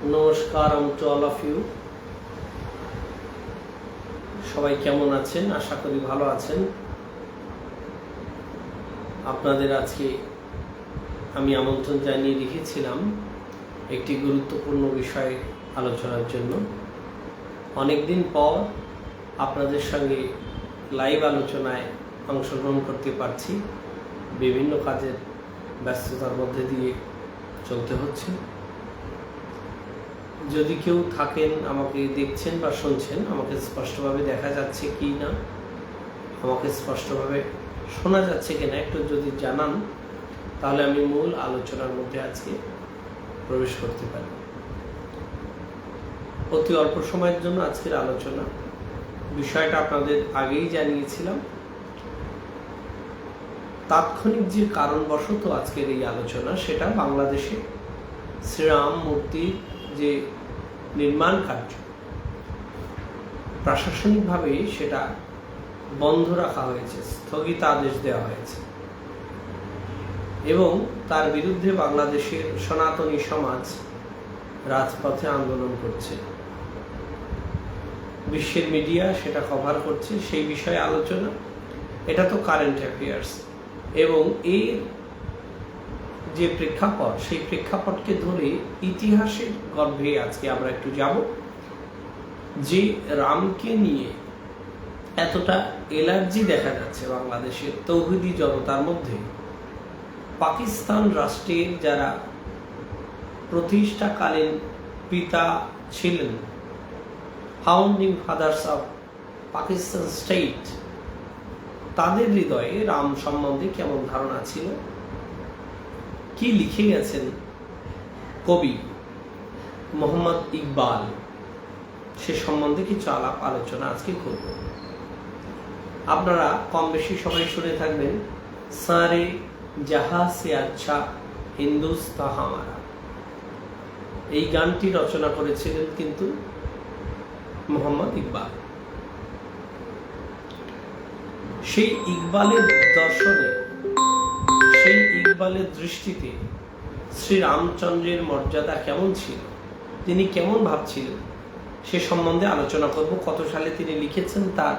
নমস্কার to all of you. সবাই কেমন আছেন? আশা করি ভালো আছেন। আপনাদের আজকে আমি আমন্ত্রণ জানিয়ে রেখেছিলাম একটি গুরুত্বপূর্ণ বিষয় আলোচনার জন্য। অনেকদিন পর আপনাদের সঙ্গে লাইভ আলোচনায় অংশগ্রহণ করতে পারছি। বিভিন্ন কাজের ব্যস্ততার মধ্যে দিয়ে চলতে হচ্ছে। যদি কেউ থাকেন, আমাকে দেখছেন বা শুনছেন, আমাকে স্পষ্টভাবে দেখা যাচ্ছে কি না, আমাকে স্পষ্টভাবে শোনা যাচ্ছে কিনা একটু যদি জানান, তাহলে আমি মূল আলোচনার মধ্যে আজকে প্রবেশ করতে পারি। অতি অল্প সময়ের জন্য আজকের আলোচনা। বিষয়টা আপনাদের আগেই জানিয়েছিলাম। তাৎক্ষণিক যে কারণবশত আজকের এই আলোচনা, সেটা বাংলাদেশে শ্রীরাম মূর্তির যে নির্মাণ কার্য, প্রশাসনিকভাবে সেটা বন্ধ রাখা হয়েছে, স্থগিতাদেশ দেওয়া হয়েছে এবং তার বিরুদ্ধে বাংলাদেশের সনাতনী সমাজ রাজপথে আন্দোলন করছে। বিশ্বের মিডিয়া সেটা কভার করছে, সেই বিষয়ে আলোচনা। এটা তো কারেন্ট অ্যাফেয়ার্স এবং এর যে প্রেক্ষাপট, সেই প্রেক্ষাপটকে ধরে ইতিহাসের গর্ভে আজকে আমরা একটু যাব। যে রামকে নিয়ে এতটা এলার্জি দেখা যাচ্ছে বাংলাদেশের তৌহিদি জনতার মধ্যে, পাকিস্তান রাষ্ট্রের যারা প্রতিষ্ঠাকালীন পিতা ছিলেন, founding father's of Pakistan state, তাদের হৃদয়ে রাম সম্বন্ধে কেমন ধারণা ছিল, কি লিখে গেছেন কবি মোহাম্মদ ইকবাল, সে সম্বন্ধে কিছু আলাপ আলোচনা আজকে করব। আপনারা কম বেশি সবাই শুনে থাকবেন, সারে জাহা সে আচ্ছা হিন্দুস্তান হামারা। এই গানটি রচনা করেছিলেন কিন্তু মোহাম্মদ ইকবাল। সেই ইকবালের দর্শনে, সেই ইকবালের দৃষ্টিতে শ্রীরামচন্দ্রের মর্যাদা কেমন ছিল, তিনি কেমন ভাবছিলেন, সে সম্বন্ধে আলোচনা করব। কত সালে তিনি লিখেছেন, তার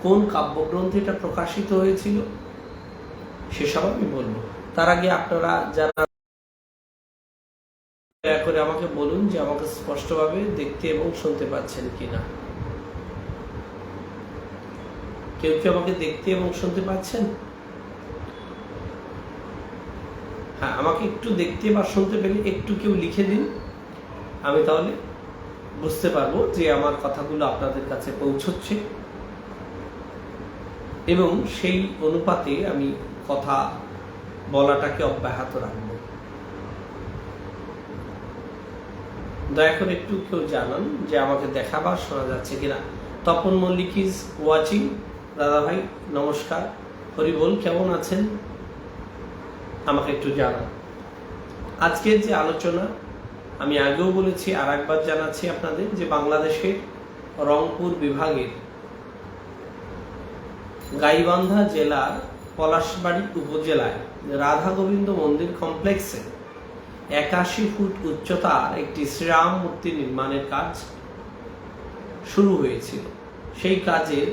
কোন কাব্যগ্রন্থে এটা প্রকাশিত হয়েছিল, সেসব আমি বলবো। তার আগে আপনারা যারা, দয়া করে আমাকে বলুন যে আমাকে স্পষ্টভাবে দেখতে এবং শুনতে পাচ্ছেন কিনা। কেউ কি আমাকে দেখতে এবং শুনতে পাচ্ছেন? হ্যাঁ, আমাকে একটু দেখতে বা শুনতে পেলে একটু কেউ লিখে দিন, আমি তাহলে বুঝতে পারবো যে আমার কথাগুলো আপনাদের কাছে পৌঁছচ্ছে এবং সেই অনুপাতে আমি কথা বলাটাকে অব্যাহত রাখবো। দয়া করে একটু কেউ জানান যে আমাকে দেখা বা শোনা যাচ্ছে কিনা। Tapan Mallick is watching. দাদা ভাই নমস্কার, হরিবল, কেমন আছেন? আমাকে একটু জানান। আজকের যে আলোচনা, আমি আগেও বলেছি, আর একবার জানাচ্ছি আপনাদের, যে বাংলাদেশের রংপুর বিভাগের গাইবান্ধা জেলার পলাশবাড়ি উপজেলায় রাধা গোবিন্দ মন্দির কমপ্লেক্সে 81 ফুট উচ্চতার একটি শ্রীরাম মূর্তি নির্মাণের কাজ শুরু হয়েছিল। সেই কাজের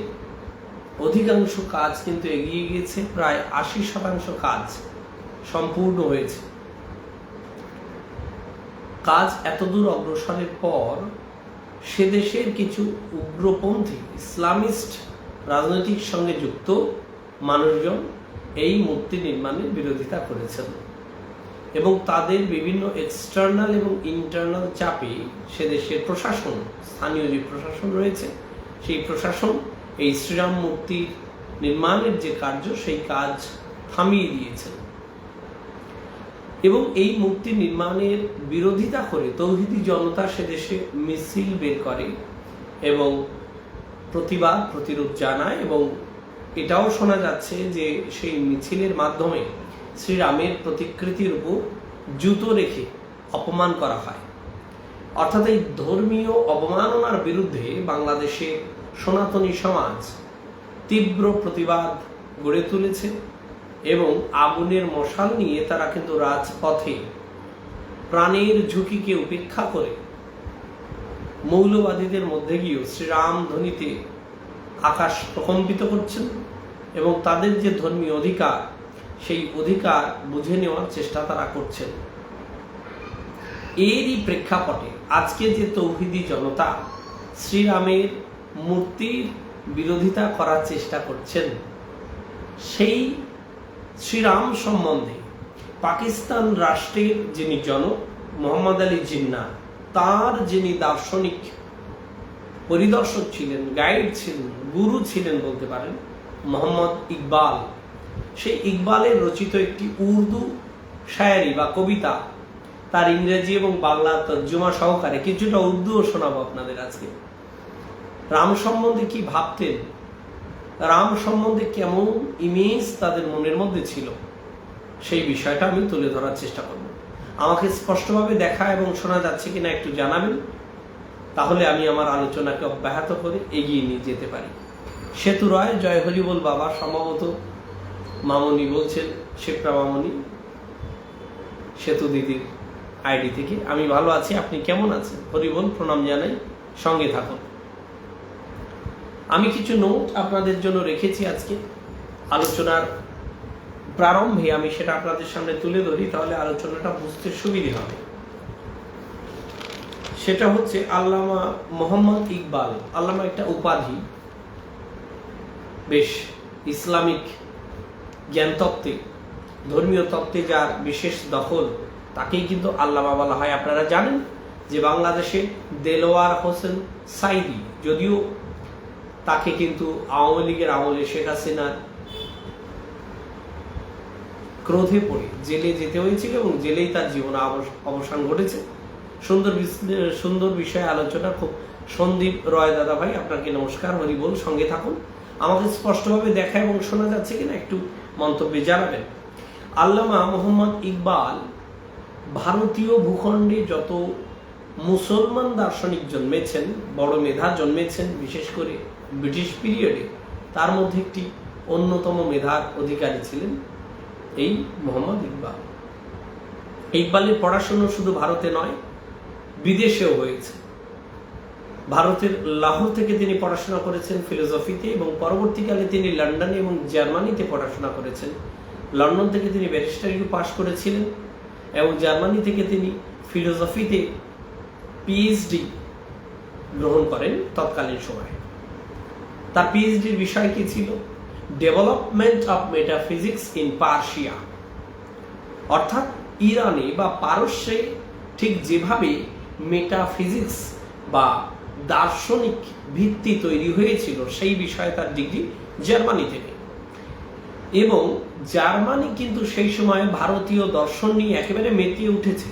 অধিকাংশ কাজ কিন্তু এগিয়ে গিয়েছে, প্রায় 80% কাজ সম্পূর্ণ হয়েছে। কাজ এতদূর অগ্রসরের পর সে দেশের কিছু উগ্রপন্থী ইসলামিস্ট রাজনৈতিক সঙ্গে যুক্ত মানুষজন এই মূর্তি নির্মাণের বিরোধিতা করেছেন এবং তাদের বিভিন্ন এক্সটার্নাল এবং ইন্টারনাল চাপে সে দেশের প্রশাসন, স্থানীয় যে প্রশাসন রয়েছে, সেই প্রশাসন এই শ্রীরাম মূর্তির নির্মাণের যে কার্য, সেই কাজ থামিয়ে দিয়েছেন এবং এই মূর্তি নির্মাণের বিরোধিতা করে তৌহিদি জনতা সে দেশে মিছিল বের করে এবং প্রতিবাদ প্রতিরোধ জানায় এবং এটাও শোনা যাচ্ছে যে সেই মিছিলের মাধ্যমে শ্রীরামের প্রতিকৃতির উপর জুতো রেখে অপমান করা হয়। অর্থাৎ এই ধর্মীয় অবমাননার বিরুদ্ধে বাংলাদেশের সনাতনী সমাজ তীব্র প্রতিবাদ গড়ে তুলেছে এবং আগুনের মশাল নিয়ে তারা কিন্তু রাজপথে প্রাণের ঝুঁকিকে উপেক্ষা করে মৌলবাদীদের মধ্যে গিয়েও শ্রীরাম ধ্বনিতে আকাশ প্রকম্পিত করছেন এবং তাদের যে ধর্মীয় অধিকার, সেই অধিকার বুঝে নেওয়ার চেষ্টা তারা করছেন। এরই প্রেক্ষাপটে আজকে যে তৌহিদি জনতা শ্রীরামের মূর্তির বিরোধিতা করার চেষ্টা করছেন, সেই শ্রীরাম সম্বন্ধে পাকিস্তান রাষ্ট্রের যিনি জনক মোহাম্মদ আলী জিন্নাহ, তার যিনি দার্শনিক পরিদর্শক ছিলেন, গাইড ছিলেন, গুরু ছিলেন বলতে পারেন, মোহাম্মদ ইকবাল, সেই ইকবালের রচিত একটি উর্দু শায়ারি বা কবিতা, তার ইংরেজি এবং বাংলা তর্জমা সহকারে কিছুটা উর্দুও শোনাবো আপনাদের আজকে। রাম সম্বন্ধে কি ভাবতেন, রাম সম্বন্ধে কেমন ইমেজ তাদের মনের মধ্যে ছিল, সেই বিষয়টা আমি তুলে ধরার চেষ্টা করব। আমাকে স্পষ্টভাবে দেখা এবং শোনা যাচ্ছে কিনা একটু জানাবেন, তাহলে আমি আমার আলোচনাকে অব্যাহত করে এগিয়ে নিয়ে যেতে পারি। সেতু রায়, জয় হরিবোল বাবা, সম্ভবত মামনি বলছেন, শিপ্রা মামনি, সেতু দিদির আইডি থেকে। আমি ভালো আছি, আপনি কেমন আছেন? হরিবোল, প্রণাম জানাই, সঙ্গে থাকুন। আমি কিছু নোট আপনাদের জন্য রেখেছি আজকে আলোচনার প্রারম্ভে, আমি সেটা আপনাদের সামনে তুলে ধরি, তাহলে আলোচনাটা বুঝতে সুবিধে হবে। সেটা হচ্ছে আল্লামা মোহাম্মদ ইকবাল। আল্লামা একটা উপাধি, বেশ ইসলামিক জ্ঞানতত্ত্বে, ধর্মীয় তত্ত্বে যার বিশেষ দখল, তাকেই কিন্তু আল্লামা বলা হয়। আপনারা জানেন যে বাংলাদেশে দেলোয়ার হোসেন সাইদি, যদিও তাকে কিন্তু আওয়ামী লীগের আমলে শেখ হাসিনার ক্রোধে পড়ে জেলে যেতে হয়েছিল এবং জেলেই তার জীবন অবসান ঘটেছে। সুন্দর বিষয়ে আলোচনা। খুব সন্দীপ রয় দাদা ভাই, আপনাকে নমস্কার, হরিবোল, সঙ্গে থাকুন। আমাকে স্পষ্টভাবে দেখা এবং শোনা যাচ্ছে কিনা একটু মন্তব্যে জানাবেন। আল্লামা মোহাম্মদ ইকবাল ভারতীয় ভূখণ্ডে যত মুসলমান দার্শনিক জন্মেছেন, বড় মেধা জন্মেছেন, বিশেষ করে ব্রিটিশ পিরিয়ডে, তার মধ্যে একটি অন্যতম মেধার অধিকারী ছিলেন এই মোহাম্মদ ইকবাল। ইকবালের পড়াশোনা শুধু ভারতে নয়, বিদেশেও হয়েছে। ভারতের লাহোর থেকে তিনি পড়াশোনা করেছেন ফিলোসফিতে এবং পরবর্তীকালে তিনি লন্ডনে এবং জার্মানিতে পড়াশোনা করেছেন। লন্ডন থেকে তিনি ব্যারিস্টারি পাশ করেছিলেন এবং জার্মানি থেকে তিনি ফিলোসফিতে পিএইচডি গ্রহণ করেন তৎকালীন সময়ে। তার পিএইচডির বিষয় কি ছিল? Development of metaphysics in Persia, অর্থাৎ ইরানে বা পারস্যে ঠিক যেভাবে মেটাফিজিক্স বা দার্শনিক ভিত্তি তৈরি হয়েছিল, সেই বিষয়ে তার ডিগ্রি জার্মানি থেকে। এবং জার্মানি কিন্তু সেই সময় ভারতীয় দর্শন নিয়ে একেবারে মেতে উঠেছে।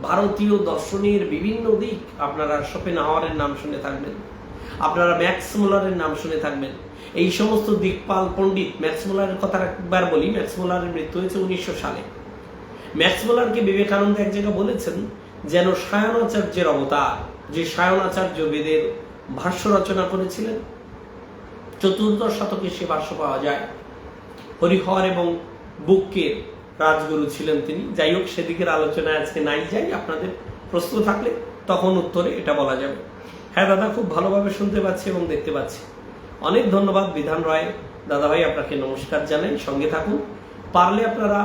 ভারতীয় দর্শনের বিভিন্ন দিক, আপনারা শোপেনহাওয়ারের নাম শুনে থাকবেন, আপনারা ম্যাক্স মুলারের নাম শুনে থাকবেন। এই সমস্ত দিকপাল পণ্ডিত, ম্যাক্স মুলারের কথা একবার বলি, ম্যাক্স মুলারের মৃত্যু হয়েছে 1900 সালে। ম্যাক্স মুলারকে বিবেকানন্দ এক জায়গায় বলেছেন যেন সায়নাচার্যের অবতার, যে সায়নাচার্য বেদের ভাষ্য রচনা করেছিলেন, 14শ শতকে সে ভাষ্য পাওয়া যায়। হরিহর এবং বুক্কের রাজগুরু ছিলেন তিনি। যাই হোক, সেদিকের আলোচনায় আজকে নাই যাই, আপনাদের প্রশ্ন থাকলে তখন উত্তরে এটা বলা যাবে। হ্যাঁ দাদা, খুব ভালোভাবে শুনতে পাচ্ছি এবং দেখতে পাচ্ছি, অনেক ধন্যবাদ। বিধান রায় দাদা ভাই, আপনাকে নমস্কার জানাই, সঙ্গে থাকুন। পারলে আপনারা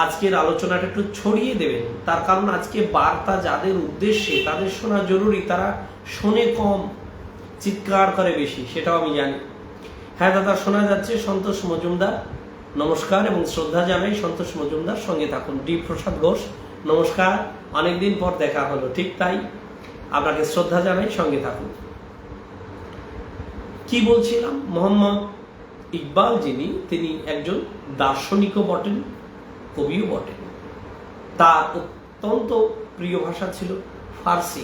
আজকের আলোচনাটা একটু ছড়িয়ে দেবেন, তার কারণ আজকে বার্তা যাদের উদ্দেশ্যে, তাদের শোনা জরুরি, তারা শোনে কম, চিৎকার করে বেশি, সেটাও আমি জানি। হ্যাঁ দাদা, শোনা যাচ্ছে। সন্তোষ মজুমদার, নমস্কার এবং শ্রদ্ধা জানাই। সন্তোষ মজুমদার, সঙ্গে থাকুন। ডি প্রসাদ ঘোষ, নমস্কার, অনেকদিন পর দেখা হলো। ঠিক তাই, আপনাকে শ্রদ্ধা জানাই, সঙ্গে থাকুন। কি বলছিলাম? মোহাম্মদ ইকবাল তিনি একজন দার্শনিকও বটেন, কবিও বটেন। তার অত্যন্ত প্রিয় ভাষা ছিল ফার্সি।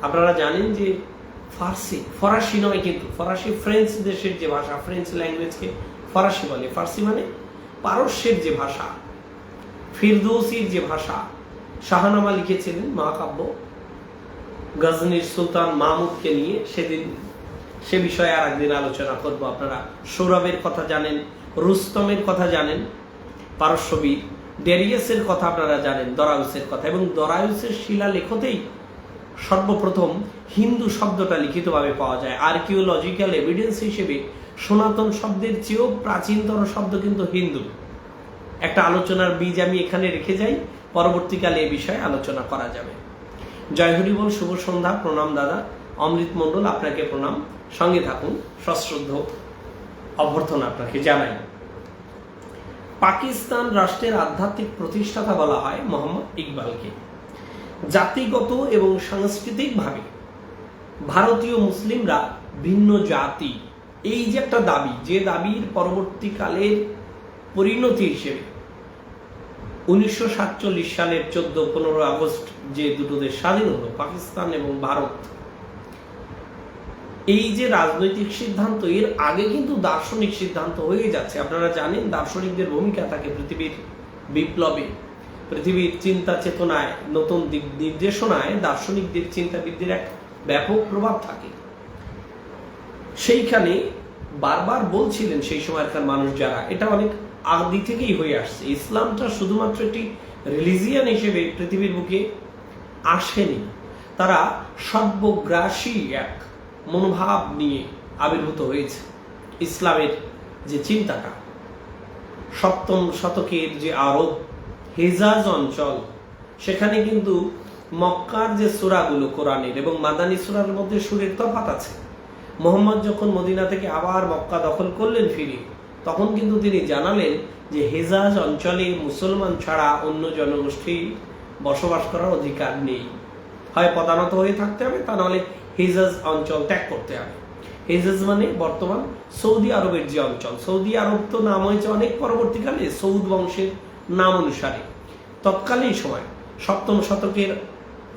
আপনারা জানেন যে ফরাসি নয়, কিন্তু ফরাসি ফ্রেঞ্চ দেশের যে ভাষা, ফ্রেঞ্চ ল্যাঙ্গুয়েজকে ফরাসি বলে। ফার্সি মানে পারস্যের যে ভাষা, ফিরদৌসির যে ভাষা। শাহনামা লিখেছিলেন মহাকাব্য গজনির সুলতান মাহমুদকে নিয়ে, সেদিন সে বিষয়ে আর একদিন আলোচনা করব। আপনারা সৌরভের কথা জানেন, রুস্তমের কথা জানেন, পারস্যবীর ডেরিয়াসের কথা আপনারা জানেন, দরায়ুসের কথা, এবং দরায়ুসের শিলালেখতেই সর্বপ্রথম হিন্দু শব্দটা লিখিতভাবে পাওয়া যায়। আর্কিওলজিক্যাল এভিডেন্স হিসেবে সনাতন শব্দের চেয়েও প্রাচীনতর শব্দ কিন্তু হিন্দু। একটা আলোচনার বীজ আমি এখানে রেখে যাই, পরবর্তীকালে এ বিষয়ে আলোচনা করা যাবে। জয় হরি বল, শুভ সন্ধ্যা, প্রণাম দাদা। অমৃত মণ্ডল, আপনাকে প্রণাম। সঙ্গে থাকুন, সশ্রদ্ধ অভ্যর্থনা আপনাকে জানাই। পাকিস্তান রাষ্ট্রের আধ্যাত্মিক প্রতিষ্ঠাতা বলা হয় মোহাম্মদ ইকবালকে। জাতিগত এবং সাংস্কৃতিকভাবে ভারতীয় মুসলিমরা ভিন্ন জাতি, এই যে একটা দাবি, যে দাবির পরবর্তীকালের পরিণতি হিসেবে 1947 সালের 14-15 আগস্ট যে দুটো দেশ স্বাধীন হলো, পাকিস্তান এবং ভারত, এই যে রাজনৈতিক সিদ্ধান্ত, এর আগে কিন্তু দার্শনিক সিদ্ধান্ত হয়ে যাচ্ছে। আপনারা জানেন দার্শনিকদের ভূমিকা থাকে পৃথিবীর বিপ্লবে, পৃথিবীর চিন্তা চেতনায়, নতুন দিক নির্দেশনায় দার্শনিকদের, চিন্তাবিদদের এক ব্যাপক প্রভাব থাকে। সেইখানে বারবার বলছিলেন সেই সময়কার মানুষ যারা, এটা অনেক আদি থেকেই হয়ে আসছে, ইসলামটা শুধুমাত্র একটি রিলিজিয়ান হিসেবে পৃথিবীর বুকে আসেনি, তারা সর্বগ্রাসী এক মনোভাব নিয়ে আবির্ভূত হয়েছে। ইসলামের যে চিন্তাটা, 7ম শতকের যে আরব হেজাজ অঞ্চল, সেখানে কিন্তু মক্কার যে সূরাগুলো কোরআনের এবং মাদানী সূরার মধ্যে সুরের তফাৎ আছে। মুহাম্মদ যখন মদিনা থেকে আবার মক্কা দখল করলেন ফিরে, তখন কিন্তু তিনি জানালেন যে হেজাজ অঞ্চলে মুসলমান ছাড়া অন্য জনগোষ্ঠী বসবাস করার অধিকার নেই, হয় পদানত হয়ে থাকতে হবে, তা নাহলে হেজাজ অঞ্চল ত্যাগ করতে হবে। হেজাজ মানে বর্তমান সৌদি আরবের যে অঞ্চল, সৌদি আরব তো নাম হয়েছে অনেক পরবর্তীকালে সৌদ বংশের নাম অনুসারে। তৎকালীন সময় 7ম শতকের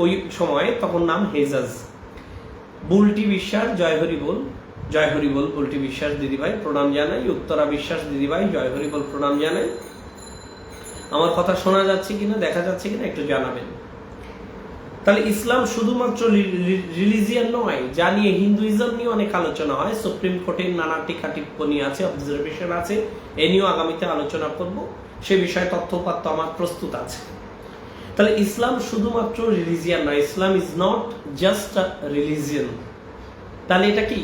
ওই সময়ে তখন নাম হেজাজ। বুলটি বিশ্বাস, জয় হরি বল, জয় হরি বল। বুলটি বিশ্বাস দিদিভাই প্রণাম জানাই। উত্তরা বিশ্বাস দিদিভাই, জয় হরি বল, প্রণাম জানাই। আমার কথা শোনা যাচ্ছে কিনা, দেখা যাচ্ছে কিনা একটু জানাবেন। তাহলে ইসলাম শুধুমাত্র রিলিজিয়ান নয়, যা নিয়ে হিন্দুইজম নিয়ে অনেক আলোচনা হয়, সুপ্রিম কোর্টের নানা টিকা টিপ্পণী আছে, অবজারভেশন আছে, এ নিয়েও আগামীতে আলোচনা করব, সে বিষয়ে তথ্যপাত্র আমার প্রস্তুত আছে। তাহলে ইসলাম শুধুমাত্র রিলিজিয়ান নয়, Islam is not just a religion. তাহলে এটা কি?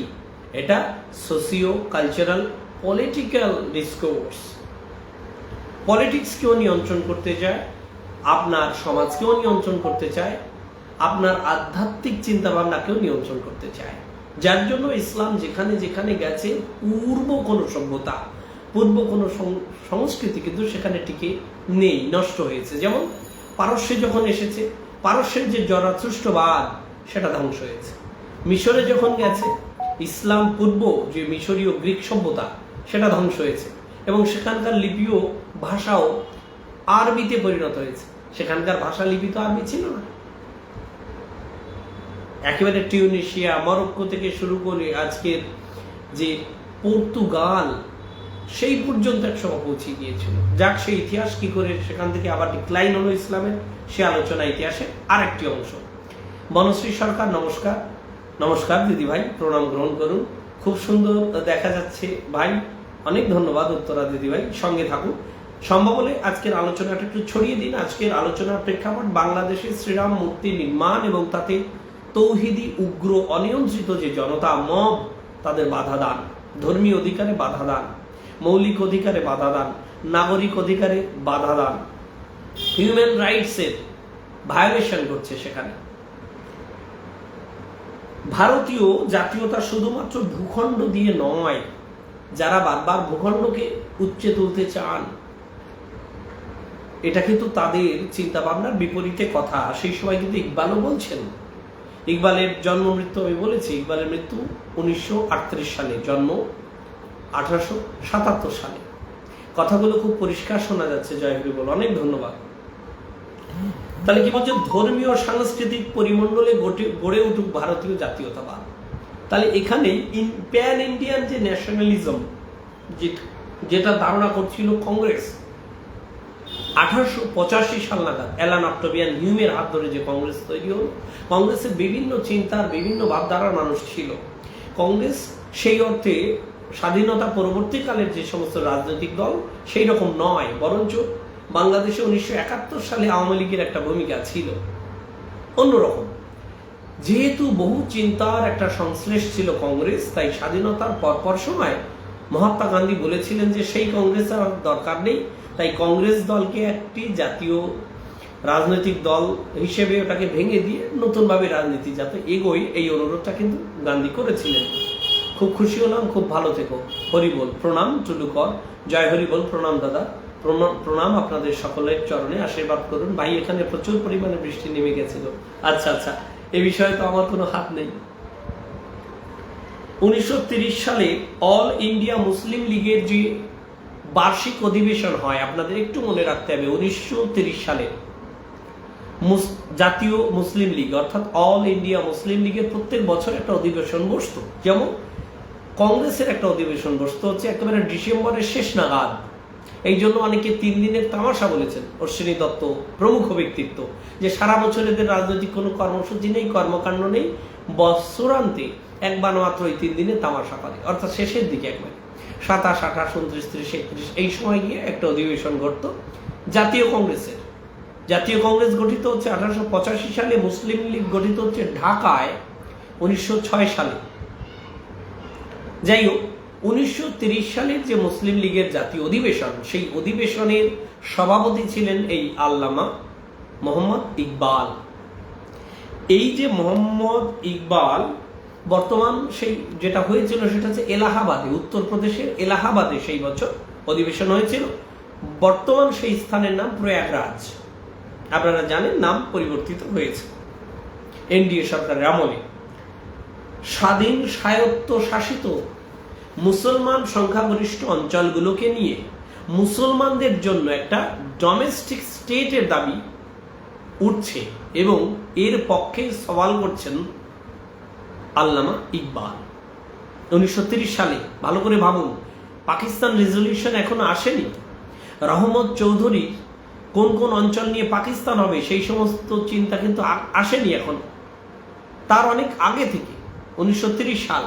এটা সোসিও কালচারাল পলিটিক্যাল ডিসকোর্স। পলিটিক্সকেও নিয়ন্ত্রণ করতে চায়, আপনার সমাজকেও নিয়ন্ত্রণ করতে চায়, আপনার আধ্যাত্মিক চিন্তা ভাবনাকেও নিয়ন্ত্রণ করতে চায়। যার জন্য ইসলাম যেখানে যেখানে গেছে, পূর্ব কোনো সভ্যতা, পূর্ব কোনো সংস্কৃতি কিন্তু সেখানে টিকে নেই, নষ্ট হয়েছে। যেমন পারস্যে যখন এসেছে, পারস্যের যে জরাথুষ্টবাদ সেটা ধ্বংস হয়েছে। মিশরে যখন গেছে, ইসলাম পূর্ব যে মিশরীয় গ্রিক সভ্যতা সেটা ধ্বংস হয়েছে, এবং সেখানকার লিপিও ভাষাও আরবিতে পরিণত হয়েছে। সেখানকার ভাষা লিপি তো আরবি ছিল না। একেবারে টিউনিশিয়া, মরক্কো থেকে শুরু করে আজকের যে পর্তুগাল, সেই পর্যন্ত একসময় পৌঁছে গিয়েছিল। যাক, সেই ইতিহাস কি করে সেখান থেকে আবার ডিক্লাইন হলো ইসলামের, সে আলোচনা ইতিহাসে আরেকটি অংশ। বনশ্রী সরকার, নমস্কার। নমস্কার দিদি ভাই, প্রণাম গ্রহণ করুন। খুব সুন্দর দেখা যাচ্ছে ভাই, অনেক ধন্যবাদ উত্তরা দিদি ভাই, সঙ্গে থাকুন। সম্ভব হলে আজকের আলোচনাটা একটু ছড়িয়ে দিন। আজকের আলোচনার প্রেক্ষাপট বাংলাদেশে শ্রীরাম মূর্তি নির্মাণ এবং তাতে তৌহিদি উগ্র অনিয়ন্ত্রিত যে জনতা মব, তাদের বাধা দান, ধর্মীয় অধিকারে বাধা দান, মৌলিক অধিকারে বাধা দান, নাগরিক অধিকারে বাধা দান, হিউম্যান রাইটসের ভায়োলেশন করছে। সেখানে ভারতীয় জাতীয়তা শুধুমাত্র ভূখণ্ড দিয়ে নয়, যারা বারবার ভূখণ্ডকে উচ্চে তুলতে চান, এটা কিন্তু তাদের চিন্তা ভাবনার বিপরীতে কথা। সেই সময় কিন্তু ইকবালও বলছেন। ইকবালের জন্ম মৃত্যু আমি বলেছি, ইকবালের মৃত্যু 1938 সালে, জন্ম 1877 সালে। কথাগুলো খুব পরিষ্কার শোনা যাচ্ছে, জয় হরি বল, অনেক ধন্যবাদ। তাহলে কি বলছে? ধর্মীয় সাংস্কৃতিক পরিমণ্ডলে গড়ে উঠুক ভারতীয় জাতীয়তাবাদ। তাহলে এখানে প্যান ইন্ডিয়ান যে ন্যাশনালিজম, যেটা ধারণা করছিল কংগ্রেস, 1885 সাল নাগাদ অ্যালান অক্টোভিয়ান হিউমের হাত ধরে যে কংগ্রেস তৈরি হল, কংগ্রেসের বিভিন্ন চিন্তার, বিভিন্ন ভাবধারার মানুষ ছিল। কংগ্রেস সেই অর্থে স্বাধীনতা পরবর্তীকালের যে সমস্ত রাজনৈতিক দল সেই রকম নয়, বরঞ্চ বাংলাদেশে 1971 সালে আওয়ামী লীগের একটা ভূমিকা ছিল অন্যরকম। যেহেতু বহু চিন্তার একটা সংশ্লেষ ছিল কংগ্রেস, তাই স্বাধীনতার পরপর সময় মহাত্মা গান্ধী বলেছিলেন যে সেই কংগ্রেস আর দরকার নেই, তাই কংগ্রেস দলকে একটি জাতীয় রাজনৈতিক দল হিসেবে ওটাকে ভেঙে দিয়ে নতুনভাবে রাজনীতি যাতে এগোয়, এই অনুরোধটা কিন্তু গান্ধী করেছিলেন। খুব খুশি হলাম, খুব ভালো থেকো। হরিবোল, প্রণাম টুলুকর, জয় হরিবোল, প্রণাম দাদা, প্রণাম আপনাদের সকলের চরণে, আশীর্বাদ করুন। ভাই এখানে প্রচুর পরিমাণে বৃষ্টি নেমে গেছিল। আচ্ছা আচ্ছা, এ বিষয়ে তো আমার কোনো হাত নেই। 1930 সালে অল ইন্ডিয়া মুসলিম লীগের যে বার্ষিক অধিবেশন হয়, আপনাদের একটু মনে রাখতে হবে, 1930 সালে জাতীয় মুসলিম লীগ অর্থাৎ অল ইন্ডিয়া মুসলিম লীগের প্রত্যেক বছর একটা অধিবেশন বসতো। যেমন কংগ্রেসের একটা অধিবেশন বসতো হচ্ছে একেবারে ডিসেম্বরের শেষ নাগাদ। এই জন্য অনেকে 3 দিনের তামাশা বলেছেন, অশ্বিনী দত্ত প্রমুখ ব্যক্তিত্ব, যে সারা বছর এদের রাজনৈতিক কোনো কর্মসূচি নেই, কর্মকাণ্ড নেই, বছরান্তে একবার মাত্র এই 3 দিনে তামাশা করে, অর্থাৎ শেষের দিকে একবার 27, 28, 29, 30, 31 এই সময় গিয়ে একটা অধিবেশন ঘটতো জাতীয় কংগ্রেসের। জাতীয় কংগ্রেস গঠিত হচ্ছে 1885 সালে, মুসলিম লীগ গঠিত হচ্ছে ঢাকায় 1906 সালে। যাই হোক, 1930 সালের যে মুসলিম লীগের জাতীয় অধিবেশন, সেই অধিবেশনের সভাপতি ছিলেন এই আল্লামা মোহাম্মদ ইকবাল। এই যে মোহাম্মদ ইকবাল, বর্তমান সেই যেটা হয়েছিল সেটা হচ্ছে এলাহাবাদে, উত্তরপ্রদেশের এলাহাবাদে সেই বছর অধিবেশন হয়েছিল। বর্তমান সেই স্থানের নাম প্রয়াগরাজ। আপনারা জানেন নাম পরিবর্তিত হয়েছে এনডিএ সরকারের আমলে। স্বাধীন স্বায়ত্ত শাসিত মুসলমান সংখ্যাগরিষ্ঠ অঞ্চলগুলোকে নিয়ে মুসলমানদের জন্য একটা ডোমেস্টিক স্টেটের দাবি উঠছে এবং এর পক্ষে সওয়াল করছেন আল্লামা ইকবাল। 1930 সালে, ভালো করে ভাবুন, পাকিস্তান রেজলিউশন এখনো আসেনি। রহমত চৌধুরী কোন কোন অঞ্চল নিয়ে পাকিস্তান হবে সেই সমস্ত চিন্তা কিন্তু আসেনি এখন, তার অনেক আগে থেকে। 1930 সাল,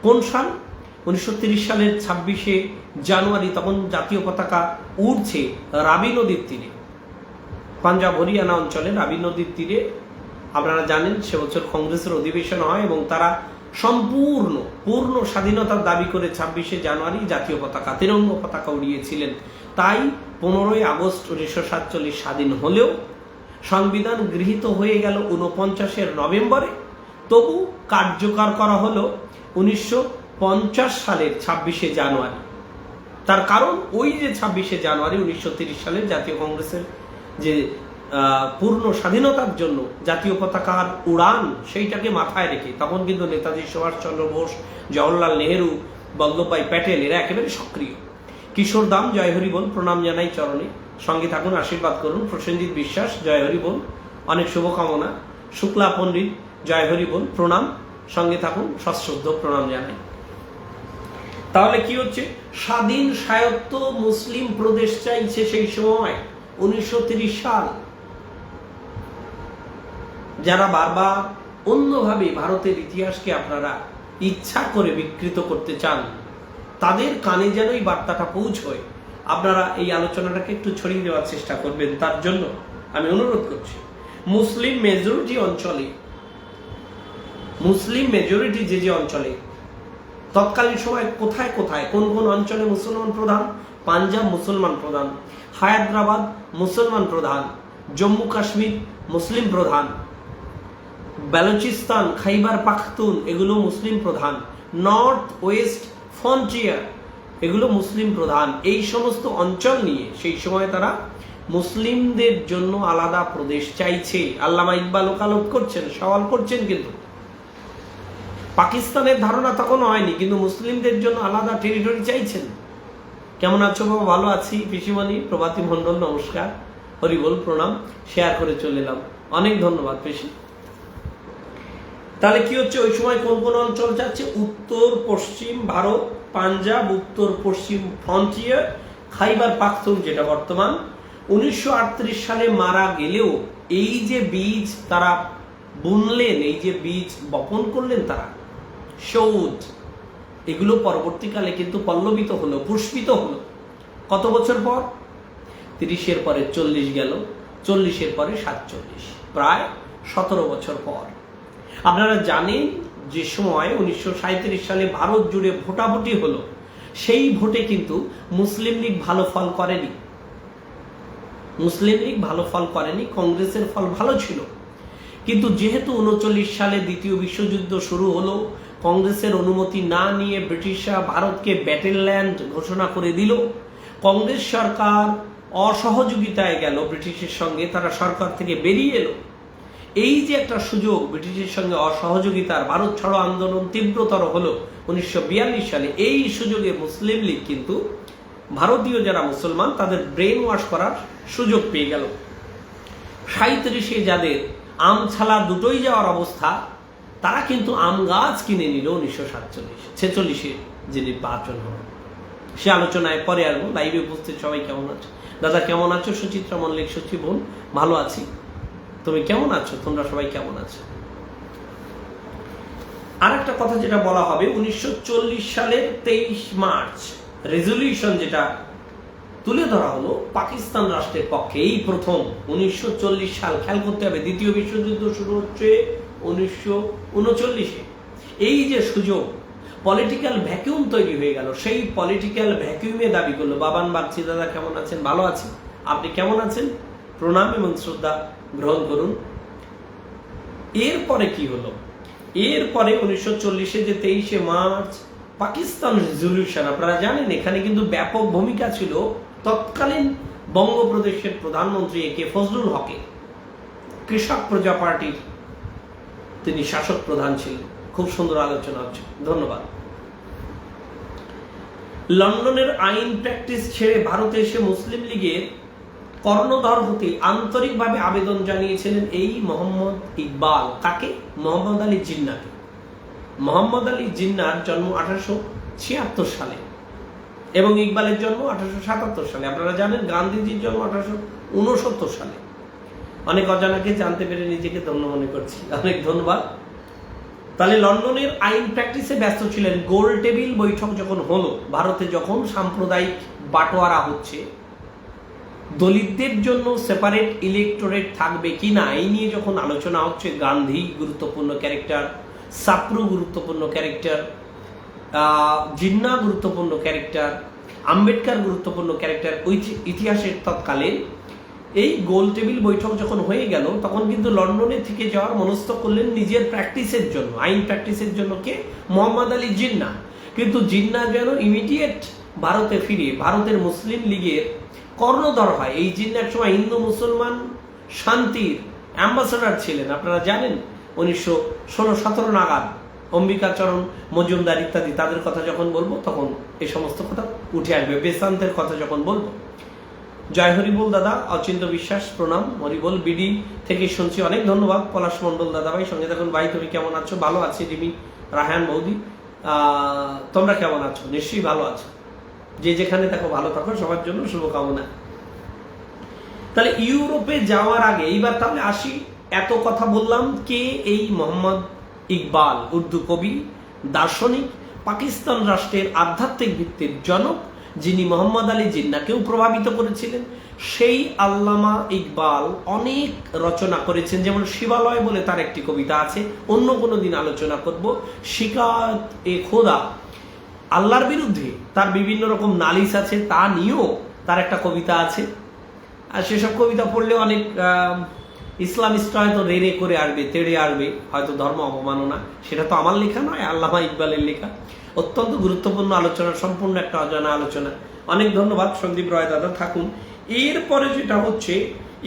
কোন সাল? 1930 সালের 26শে জানুয়ারি, তখন জাতীয় পতাকা উড়ছে রাবি নদীর তীরে, পাঞ্জাব হরিয়ানা অঞ্চলে রাবি নদীর তীরে। আপনারা জানেন সে বছর কংগ্রেসের অধিবেশন হয় এবং তারা পূর্ণ স্বাধীনতার দাবি করে 26শে জানুয়ারি জাতীয় পতাকা, তিরঙ্গ পতাকা উড়িয়েছিলেন। তাই 15ই আগস্ট 1947 স্বাধীন হলেও সংবিধান গৃহীত হয়ে গেল 49 নভেম্বরে, তবু কার্যকর করা হলো 1950 সালের 26শে জানুয়ারি। তার কারণ ওই যে 26শে জানুয়ারি 1930 সালের জাতীয় কংগ্রেসের যে পূর্ণ স্বাধীনতার জন্য জাতীয় পতাকার উড়ান, সেইটাকে মাথায় রেখে তখন কিন্তু নেতাজি সুভাষচন্দ্র বোস, জওহরলাল নেহেরু, বল্লভভাই প্যাটেল এরা একেবারে সক্রিয়। কিশোর দাম, জয় হরি বল, প্রণাম জানাই চরণে, সঙ্গে থাকুন, আশীর্বাদ করুন। প্রসেনজিৎ বিশ্বাস, জয় হরি বল, অনেক শুভকামনা। শুক্লা পণ্ডিত, জয় হরি বল, প্রণাম, সঙ্গে থাকুন, সশ্রদ্ধ প্রণাম জানাই। তাহলে কি হচ্ছে? স্বাধীন স্বায়ত্ত মুসলিম প্রদেশ চাইছে সেই সময় 1930 সাল। যারা বারবার অন্যভাবে ভারতের ইতিহাসকে আপনারা ইচ্ছা করে বিকৃত করতে চান, তাদের কানে যেন এই বার্তাটা পৌঁছয়। আপনারা এই আলোচনাটাকে একটু ছড়িয়ে দেওয়ার চেষ্টা করবেন, তার জন্য আমি অনুরোধ করছি। মুসলিম মেজরিটি যে অঞ্চলে তৎকালীন সময় কোথায় কোথায় কোন কোন অঞ্চলে মুসলমান প্রধান? পাঞ্জাব মুসলমান প্রধান, হায়দ্রাবাদ মুসলমান প্রধান, জম্মু কাশ্মীর মুসলিম প্রধান, বালুচিস্তান, খাইবার পাখতুন এগুলো মুসলিম প্রধান, নর্থ ওয়েস্ট ফ্রন্টিয়ার এগুলো মুসলিম প্রধান। এই সমস্ত অঞ্চল নিয়ে সেই সময় তারা মুসলিমদের জন্য আলাদা প্রদেশ চাইছে। আল্লামা ইকবাল ওকালত করছেন, সওয়াল করছেন, কিন্তু পাকিস্তানের ধারণা তখন হয়নি, কিন্তু মুসলিমদের জন্য আলাদা টেরিটরি চাইছেন। কেমন আছো বাবা? ভালো আছি। পিসিমণি প্রভাতী মণ্ডল, নমস্কার, হরিবল, প্রণাম, শেয়ার করে চলে এলাম, অনেক ধন্যবাদ পিসি। তাহলে কি হচ্ছে? ওই সময় কোন কোন অঞ্চল যাচ্ছে? উত্তর পশ্চিম ভারত, পাঞ্জাব, উত্তর পশ্চিম ফ্রন্টিয়ার, খাইবার পাখতুন যেটা বর্তমান। 1938 সালে মারা গেলেও এই যে বীজ তারা বুনলেন, এই যে বীজ বপন করলেন তারা, সৌদ, এগুলো পরবর্তীকালে কিন্তু পল্লবিত হলো, পুষ্পিত হলো। কত বছর পর? 30-এর পরে 40 গেল, 40-এর পরে 47, প্রায় 17 বছর পর। আপনারা জানেন যে সময় 1937 সালে ভারত জুড়ে ভোটাভুটি হলো, সেই ভোটে কিন্তু মুসলিম লীগ ভালো ফল করেনি। মুসলিম লীগ ভালো ফল করেনি, কংগ্রেসের ফল ভালো ছিল। কিন্তু যেহেতু 39 সালে দ্বিতীয় বিশ্বযুদ্ধ শুরু হলো, কংগ্রেসের অনুমতি না নিয়ে ব্রিটিশরা ভারতকে ব্যাটেলল্যান্ড ঘোষণা করে দিল। কংগ্রেস সরকার অসহযোগিতায় গেল ব্রিটিশের সঙ্গে, তারা সরকার থেকে বেরিয়ে এলো। এই যে একটা সুযোগ ব্রিটিশের সঙ্গে অসহযোগিতার, ভারত ছাড়ো আন্দোলন তীব্রতর হলো 1942 সালে, এই সুযোগে মুসলিম লীগ কিন্তু ভারতীয় যারা মুসলমান তাদের ব্রেন ওয়াশ করার সুযোগ পেয়ে গেল। 37-এ যাদের আম ছালা দুটোই যাওয়ার অবস্থা, তারা কিন্তু আম গাছ কিনে নিল 1946-46 যে নির্বাচন হল। সে আলোচনায় পরে আসবো। লাইভে উপস্থিত সবাই কেমন আছো? দাদা কেমন আছো? সুচিত্রা মল্লিক, সচি বোন ভালো আছি। তুমি কেমন আছো? তোমরা সবাই কেমন আছো? আর একটা কথা যেটা বলা হবে, 1940 সালের 23 মার্চ রেজলিউশন যেটা তুলে ধরা হলো পাকিস্তান রাষ্ট্রের পক্ষে, এই প্রথম 1940 সাল, খেয়াল করতে হবে দ্বিতীয় বিশ্বযুদ্ধ শুরু হচ্ছে 1939-এ। এই যে সুযোগ, পলিটিক্যাল ভ্যাকিউম তৈরি হয়ে গেল, সেই পলিটিক্যাল ভ্যাকিউমে দাবি করলো। বাবান বাগচি দাদা কেমন আছেন? ভালো আছি। আপনি কেমন আছেন? প্রণাম এবং শ্রদ্ধা গ্রহণ করুন। এরপরে কি হলো? এরপরে 1940-এ যে 23শে মার্চ পাকিস্তান রেজলিউশন, আপনারা জানেন এখানে কিন্তু ব্যাপক ভূমিকা ছিল তৎকালীন বঙ্গপ্রদেশের প্রধানমন্ত্রী একে ফজলুল হকের। কৃষক প্রজা পার্টির তিনি শাসক প্রধান ছিলেন। খুব সুন্দর আলোচনা হচ্ছে, ধন্যবাদ। লন্ডনের আইন প্র্যাকটিস ছেড়ে ভারতে এসে মুসলিম লীগের কর্ণধার হতে আন্তরিকভাবে আবেদন জানিয়েছিলেন এই মোহাম্মদ ইকবাল। কাকে? মোহাম্মদ আলী জিন্নাকে। মোহাম্মদ আলী জিন্নার জন্ম 1876 সালে এবং ইকবালের জন্ম 1877 সালে। আপনারা জানেন গান্ধীজির জন্ম 1869 সালে। অনেক অজানাকে জানতে পেরে নিজেকে ধন্য মনে করছি, অনেক ধন্যবাদ। তাহলে লন্ডনের আইন প্র্যাকটিসে ব্যস্ত ছিলেন। গোল টেবিল বৈঠক যখন হলো, ভারতে যখন সাম্প্রদায়িক বাটোয়ারা হচ্ছে, দলিতদের জন্য সেপারেট ইলেকটোরেট থাকবে কিনা এই নিয়ে যখন আলোচনা হচ্ছে, গান্ধী গুরুত্বপূর্ণ ক্যারেক্টার, সাপ্রু গুরুত্বপূর্ণ ক্যারেক্টার, জিন্না গুরুত্বপূর্ণ ক্যারেক্টার, আম্বেদকর গুরুত্বপূর্ণ ক্যারেক্টার ইতিহাসের তৎকালীন। এই গোল টেবিল বৈঠক যখন হয়ে গেল, তখন কিন্তু লন্ডনে থেকে যাওয়ার মনস্থ করলেন নিজের প্র্যাকটিসের জন্য, আইন প্র্যাকটিসের জন্য কে? মোহাম্মদ আলী জিন্না। কিন্তু জিন্না যেন ইমিডিয়েট ভারতে ফিরে ভারতের মুসলিম লীগের কর্ণধর হয়। এই জিন্না এক সময় হিন্দু মুসলমান শান্তির অ্যাম্বাসেডার ছিলেন। আপনারা জানেন 1916-17 নাগাদ অম্বিকাচরণ মজুমদার ইত্যাদি, তাদের কথা যখন বলবো তখন এই সমস্ত কথা উঠে আসবে। বেসান্তের কথা যখন বলবো। জয় হরিবোল দাদা, অচিন্ত বিশ্বাস প্রণাম। হরিবোল বিডি থেকে শুনছি, অনেক ধন্যবাদ। পলাশ মন্ডল দাদা ভাই সঙ্গে থাকুন। ভাই তুমি কেমন আছো? ভালো আছি। রিমি রাহান বৌদি, তোমরা কেমন আছো? নিশ্চয়ই ভালো আছো। যে যেখানে থাকো ভালো থাকো, সবার জন্য শুভকামনা। তাহলে ইউরোপে যাওয়ার আগে এইবার তাহলে আসি, এত কথা বললাম, কে এই মোহাম্মদ ইকবাল? উর্দু কবি, দার্শনিক, পাকিস্তান রাষ্ট্রের আধ্যাত্মিক ভিত্তির জনক, যিনি মোহাম্মদ আলী জিন্নাকেও প্রভাবিত করেছিলেন। সেই আল্লামা ইকবাল অনেক রচনা করেছেন, যেমন শিবালয় বলে তার একটি কবিতা আছে, অন্য কোনো দিন আলোচনা করব। শিকায়ত এ খোদা, আল্লাহর বিরুদ্ধে তার বিভিন্ন রকম নালিশ আছে, তা নিয়েও তার একটা কবিতা আছে। আর সেসব কবিতা পড়লে অনেক ইসলামিস্ট হয়তো রেড়ে করে আসবে, তেড়ে আসবে, হয়তো ধর্ম অবমাননা। সেটা তো আমার লেখা নয়, আল্লামা ইকবালের লেখা। অত্যন্ত গুরুত্বপূর্ণ আলোচনা, সম্পূর্ণ একটা অজানা আলোচনা। অনেক ধন্যবাদ সন্দীপ রয় দাদা, থাকুন। এরপরে যেটা হচ্ছে,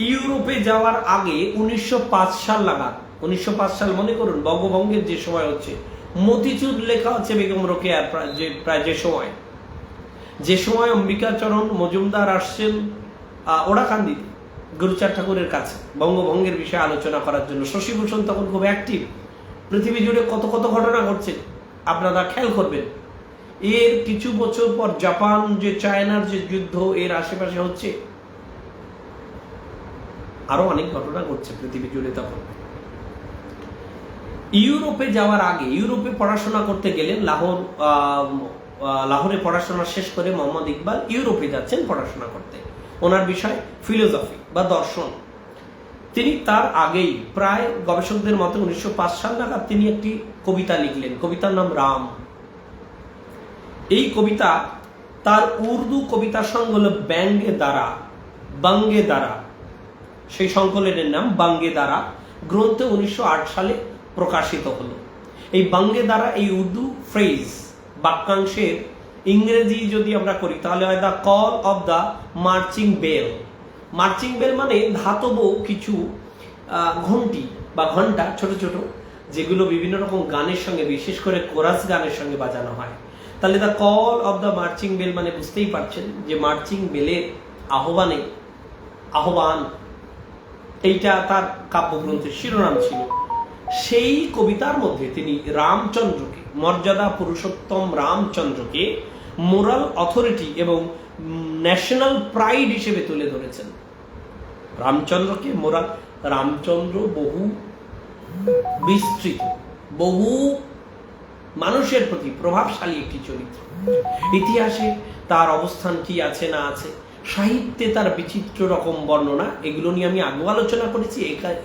ইউরোপে যাওয়ার আগে 1905 সাল নাগাদ, 1905 সাল মনে করুন বঙ্গভঙ্গের যে সময় হচ্ছে, মতিচুর লেখা হচ্ছে বেগম রোকেয়ার প্রায় যে সময় অম্বিকাচরণ মজুমদার আসছেন ওড়াকান্দিতে গুরুচাঁদ ঠাকুরের কাছে বঙ্গভঙ্গের বিষয়ে আলোচনা করার জন্য। শশীভূষণ তখন খুব অ্যাক্টিভ। পৃথিবী জুড়ে কত কত ঘটনা ঘটছে আপনারা খেয়াল করবেন। এর কিছু বছর পর জাপান যে চায়নার যে যুদ্ধ এর আশেপাশে হচ্ছে, আরো অনেক ঘটনা ঘটছে পৃথিবী জুড়ে। তখন ইউরোপে যাওয়ার আগে, ইউরোপে পড়াশোনা করতে গেলেন। লাহোরে পড়াশোনা শেষ করে মোহাম্মদ ইকবাল ইউরোপে যাচ্ছেন পড়াশোনা করতে। ওনার বিষয় ফিলোসফি বা দর্শন। তিনি তার আগেই প্রায় গবেষকদের মতে 1905 সাল নাগাদ তিনি একটি কবিতা লিখলেন, কবিতার নাম রাম। এই কবিতা তার উর্দু কবিতা সংকলন হল বঙ্গে দ্বারা, সেই সংকলনের নাম বঙ্গে দ্বারা, গ্রন্থে 1908 সালে প্রকাশিত হলো। এই বঙ্গে দ্বারা এই উর্দু ফ্রেজ বাক্যাংশের ইংরেজি যদি আমরা করি তাহলে হয় the call of the marching bell. Marching bell মানে ধাতব কিছু ঘন্টি বা ঘন্টা, ছোট ছোট, যেগুলো বিভিন্ন রকম গানের সঙ্গে, বিশেষ করে কোরাস গানের সঙ্গে বাজানো হয়। তাহলে the call of the marching bell মানে বুঝতেই পারছেন যে মার্চিং বেলের আহ্বান, এইটা তার কাব্যগ্রন্থের শিরোনাম ছিল। সেই কবিতার মধ্যে তিনি রামচন্দ্রকে, মর্যাদা পুরুষোত্তম রামচন্দ্রকে মোরাল অথরিটি এবং ন্যাশনাল প্রাইড হিসেবে তুলে ধরেছেন। রামচন্দ্রকে রামচন্দ্র বহু বিস্তৃত, বহু মানুষের প্রতি প্রভাবশালী একটি চরিত্র। ইতিহাসে তার অবস্থান কি আছে না আছে, সাহিত্যে তার বিচিত্র রকম বর্ণনা, এগুলো নিয়ে আমি আগেও আলোচনা করেছি।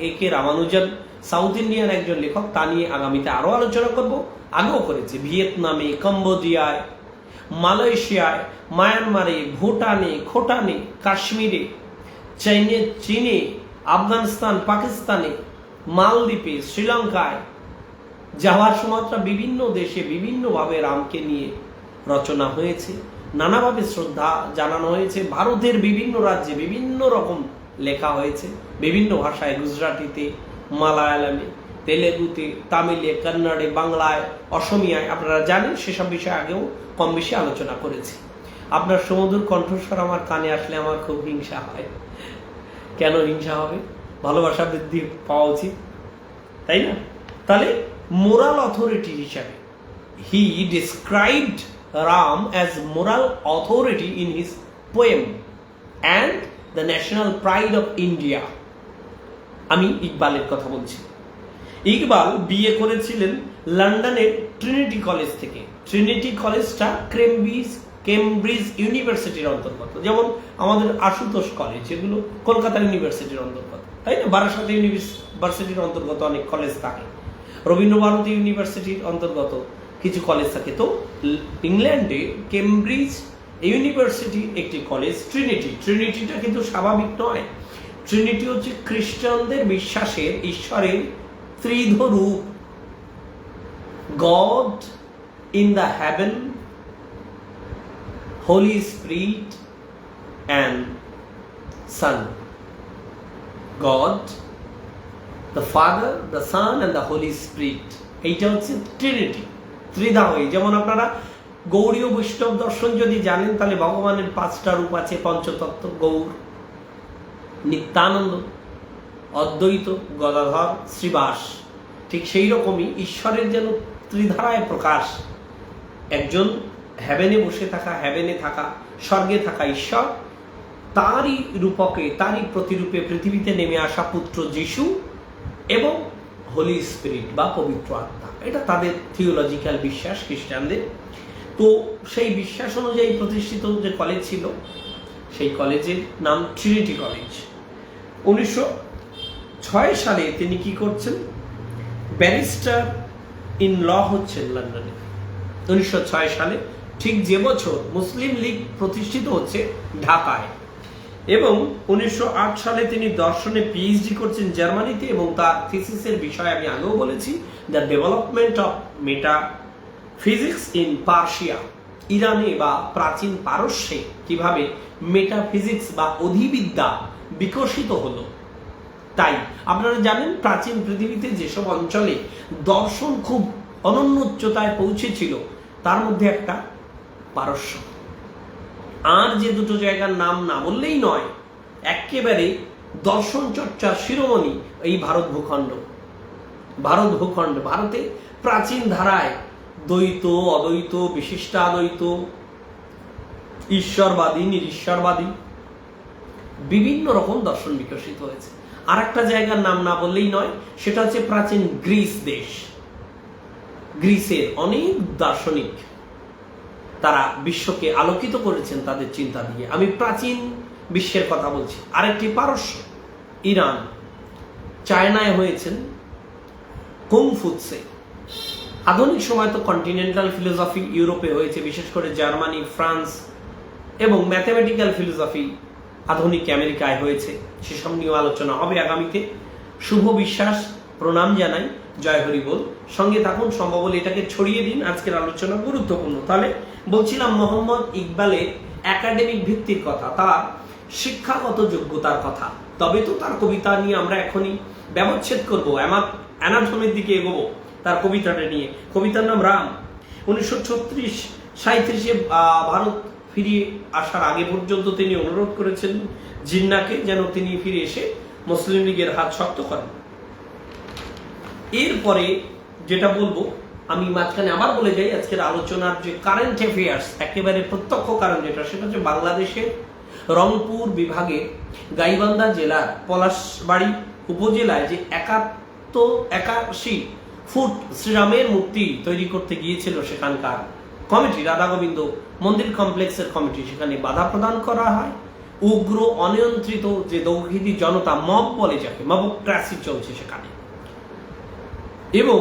একে রামানুজন সাউথ ইন্ডিয়ান একজন লেখক, তা নিয়ে আগামীতে আরো আলোচনা করব, আগেও করেছি। ভিয়েতনামে, কম্বোডিয়ায়, মালয়েশিয়ায়, মায়ানমারে, ভুটানে, খোটানে, কাশ্মীরে, চীনে, আফগানিস্তান, পাকিস্তানে, মালদ্বীপে, শ্রীলঙ্কায় যাওয়ার সুমাত্রা, বিভিন্ন দেশে বিভিন্নভাবে রামকে নিয়ে রচনা হয়েছে, নানাভাবে শ্রদ্ধা জানানো হয়েছে। ভারতের বিভিন্ন রাজ্যে বিভিন্ন রকম লেখা হয়েছে, বিভিন্ন ভাষায়, গুজরাটিতে, মালায়ালামে, তেলেগুতে, তামিলে, কন্নড়ে, বাংলায়, অসমিয়ায়, আপনারা জানেন সেসব বিষয়ে আগেও কম বেশি আলোচনা করেছি। আপনার সুমধুর কণ্ঠস্বর আমার কানে আসলে আমার খুব হিংসা হয়। কেন হিংসা হবে? ভালোবাসা বৃদ্ধি পাওয়া উচিত, তাই না? তাহলে মোরাল অথরিটি হিসাবে he described Ram as moral authority in his poem and the national pride of India. আমি ইকবালের কথা বলছি। ইকবাল বিয়ে করেছিলেন লন্ডনের ট্রিনিটি কলেজ থেকে। ট্রিনিটি কলেজটা কেমব্রিজ ইউনিভার্সিটির অন্তর্গত, যেমন আমাদের আশুতোষ কলেজ, এগুলো কলকাতা ইউনিভার্সিটির অন্তর্গত, তাই না? বারাসাত ইউনিভার্সিটির অন্তর্গত অনেক কলেজ থাকে, রবীন্দ্রভারতী ইউনিভার্সিটির অন্তর্গত কিছু কলেজ থাকে। তো ইংল্যান্ডে কেমব্রিজ ইউনিভার্সিটি একটি কলেজ, ট্রিনিটিটা কিন্তু স্বাভাবিক নয়। ট্রিনিটি হচ্ছে খ্রিস্টানদের বিশ্বাসের ঈশ্বরের ত্রিধ রূপ, God in the heaven, holy spirit and son. God, the father, the son and the holy spirit, এইটা হচ্ছে ট্রিনিটি, ত্রিধাময়ী। যেমন আপনারা গৌড়ীয় বৈষ্ণব দর্শন যদি জানেন তাহলে ভগবানের 5টা রূপ আছে, পঞ্চতত্ত্ব, গৌর, নিত্যানন্দ, অদ্বৈত, গদাধর, শ্রীবাস। ঠিক সেই রকমই ঈশ্বরের যেন ত্রিধারায় প্রকাশ। একজন হেভেনে বসে থাকা, হেভেনে থাকা, স্বর্গে থাকা ঈশ্বর, তারই রূপকে, তারই প্রতিরূপে পৃথিবীতে নেমে আসা পুত্র যিশু এবং হোলি স্পিরিট বা পবিত্র আত্মা। এটা তাদের থিওলজিক্যাল বিশ্বাস খ্রিস্টানদের। তো সেই বিশ্বাস অনুযায়ী প্রতিষ্ঠিত যে কলেজ ছিল, সেই কলেজের নাম ট্রিনিটি কলেজ। 1906 সালে তিনি কি করছেন? ব্যারিস্টার ইন ল হচ্ছেন লন্ডনে। 1906 সালে, ঠিক যে বছর মুসলিম লীগ প্রতিষ্ঠিত হচ্ছে ঢাকায়। এবং 1908 সালে তিনি দর্শনে পিএইচডি করছেন জার্মানিতে, এবং তার থিসিসের বিষয় আমি আগেও বলেছি, the development of metaphysics in Persia. ইরানে বা প্রাচীন পারস্যে কিভাবে মেটাফিজিক্স বা অধিবিদ্যা বিকশিত হলো। তাই আপনারা জানেন প্রাচীন পৃথিবীতে যেসব অঞ্চলে দর্শন খুব অনন্য উচ্চতায় পৌঁছেছিল তার মধ্যে একটা পারস্য। আর যে দুটো জায়গার নাম না বললেই নয়, একেবারে দর্শন চর্চার শিরোমণি এই ভারত ভূখণ্ড। ভারতে প্রাচীন ধারায় দ্বৈত, অদ্বৈত, বিশিষ্টাদ্বৈত, ঈশ্বরবাদী, নিরীশ্বরবাদী বিভিন্ন রকম দর্শন বিকশিত হয়েছে। আর একটা জায়গার নাম না বললেই নয়, সেটা হচ্ছে প্রাচীন গ্রিস দেশ। গ্রিসের অনেক দার্শনিক তারা বিশ্বকে আলোকিত করেছেন তাদের চিন্তা দিয়ে। আমি প্রাচীন বিশ্বের কথা বলছি। আরেকটি পারস্য, ইরান। চায়নায় হয়েছেন কংফুৎসে। আধুনিক সময় তো কন্টিনেন্টাল ফিলোসফি ইউরোপে হয়েছে, বিশেষ করে জার্মানি, ফ্রান্স, এবং ম্যাথমেটিক্যাল ফিলোসফি আধুনিক আমেরিকায় হয়েছে। সেসব নিয়েও আলোচনা হবে আগামীতে। শুভ বিশ্বাস, প্রণাম জানাই, জয় হরি বল। সঙ্গে থাকুন, সম্ভব হলে এটাকে ছড়িয়ে দিন। আজকের আলোচনা গুরুত্বপূর্ণ। তাহলে বলছিলাম মোহাম্মদ ইকবালের একাডেমিক ভিত্তির কথা, তার শিক্ষাগত যোগ্যতার কথা। তবে তো তার কবিতা নিয়ে আমরা এখনই ব্যবচ্ছেদ করবো, অ্যানাটমির দিকে এগোবো তার কবিতাটা নিয়ে। কবিতার নাম রাম। 1936-37 ভারত ফিরিয়ে আসার আগে পর্যন্ত তিনি অনুরোধ করেছেন জিন্নাকে যেন তিনি ফিরে এসে মুসলিম লীগের হাত শক্ত করেন। এরপরে যেটা বলবো, আমি মাঝখানে আবার বলে যাই, আজকের আলোচনার যে কারেন্ট অ্যাফেয়ার্স, একেবারে প্রত্যক্ষ কারণ যেটা, সেটা হচ্ছে বাংলাদেশের রংপুর বিভাগের গাইবান্ধা জেলার পলাশবাড়ি উপজেলায় যে 81 ফুট শ্রীরামের মূর্তি তৈরি করতে গিয়েছিল সেখানকার কমিটি, রাধা গোবিন্দ মন্দির কমপ্লেক্সের কমিটি, সেখানে বাধা প্রদান করা হয়। উগ্র অনিয়ন্ত্রিত যে দৌহিদি জনতা, মব বলে যাকে, মবক্রাসি চলছে সেখানে, এবং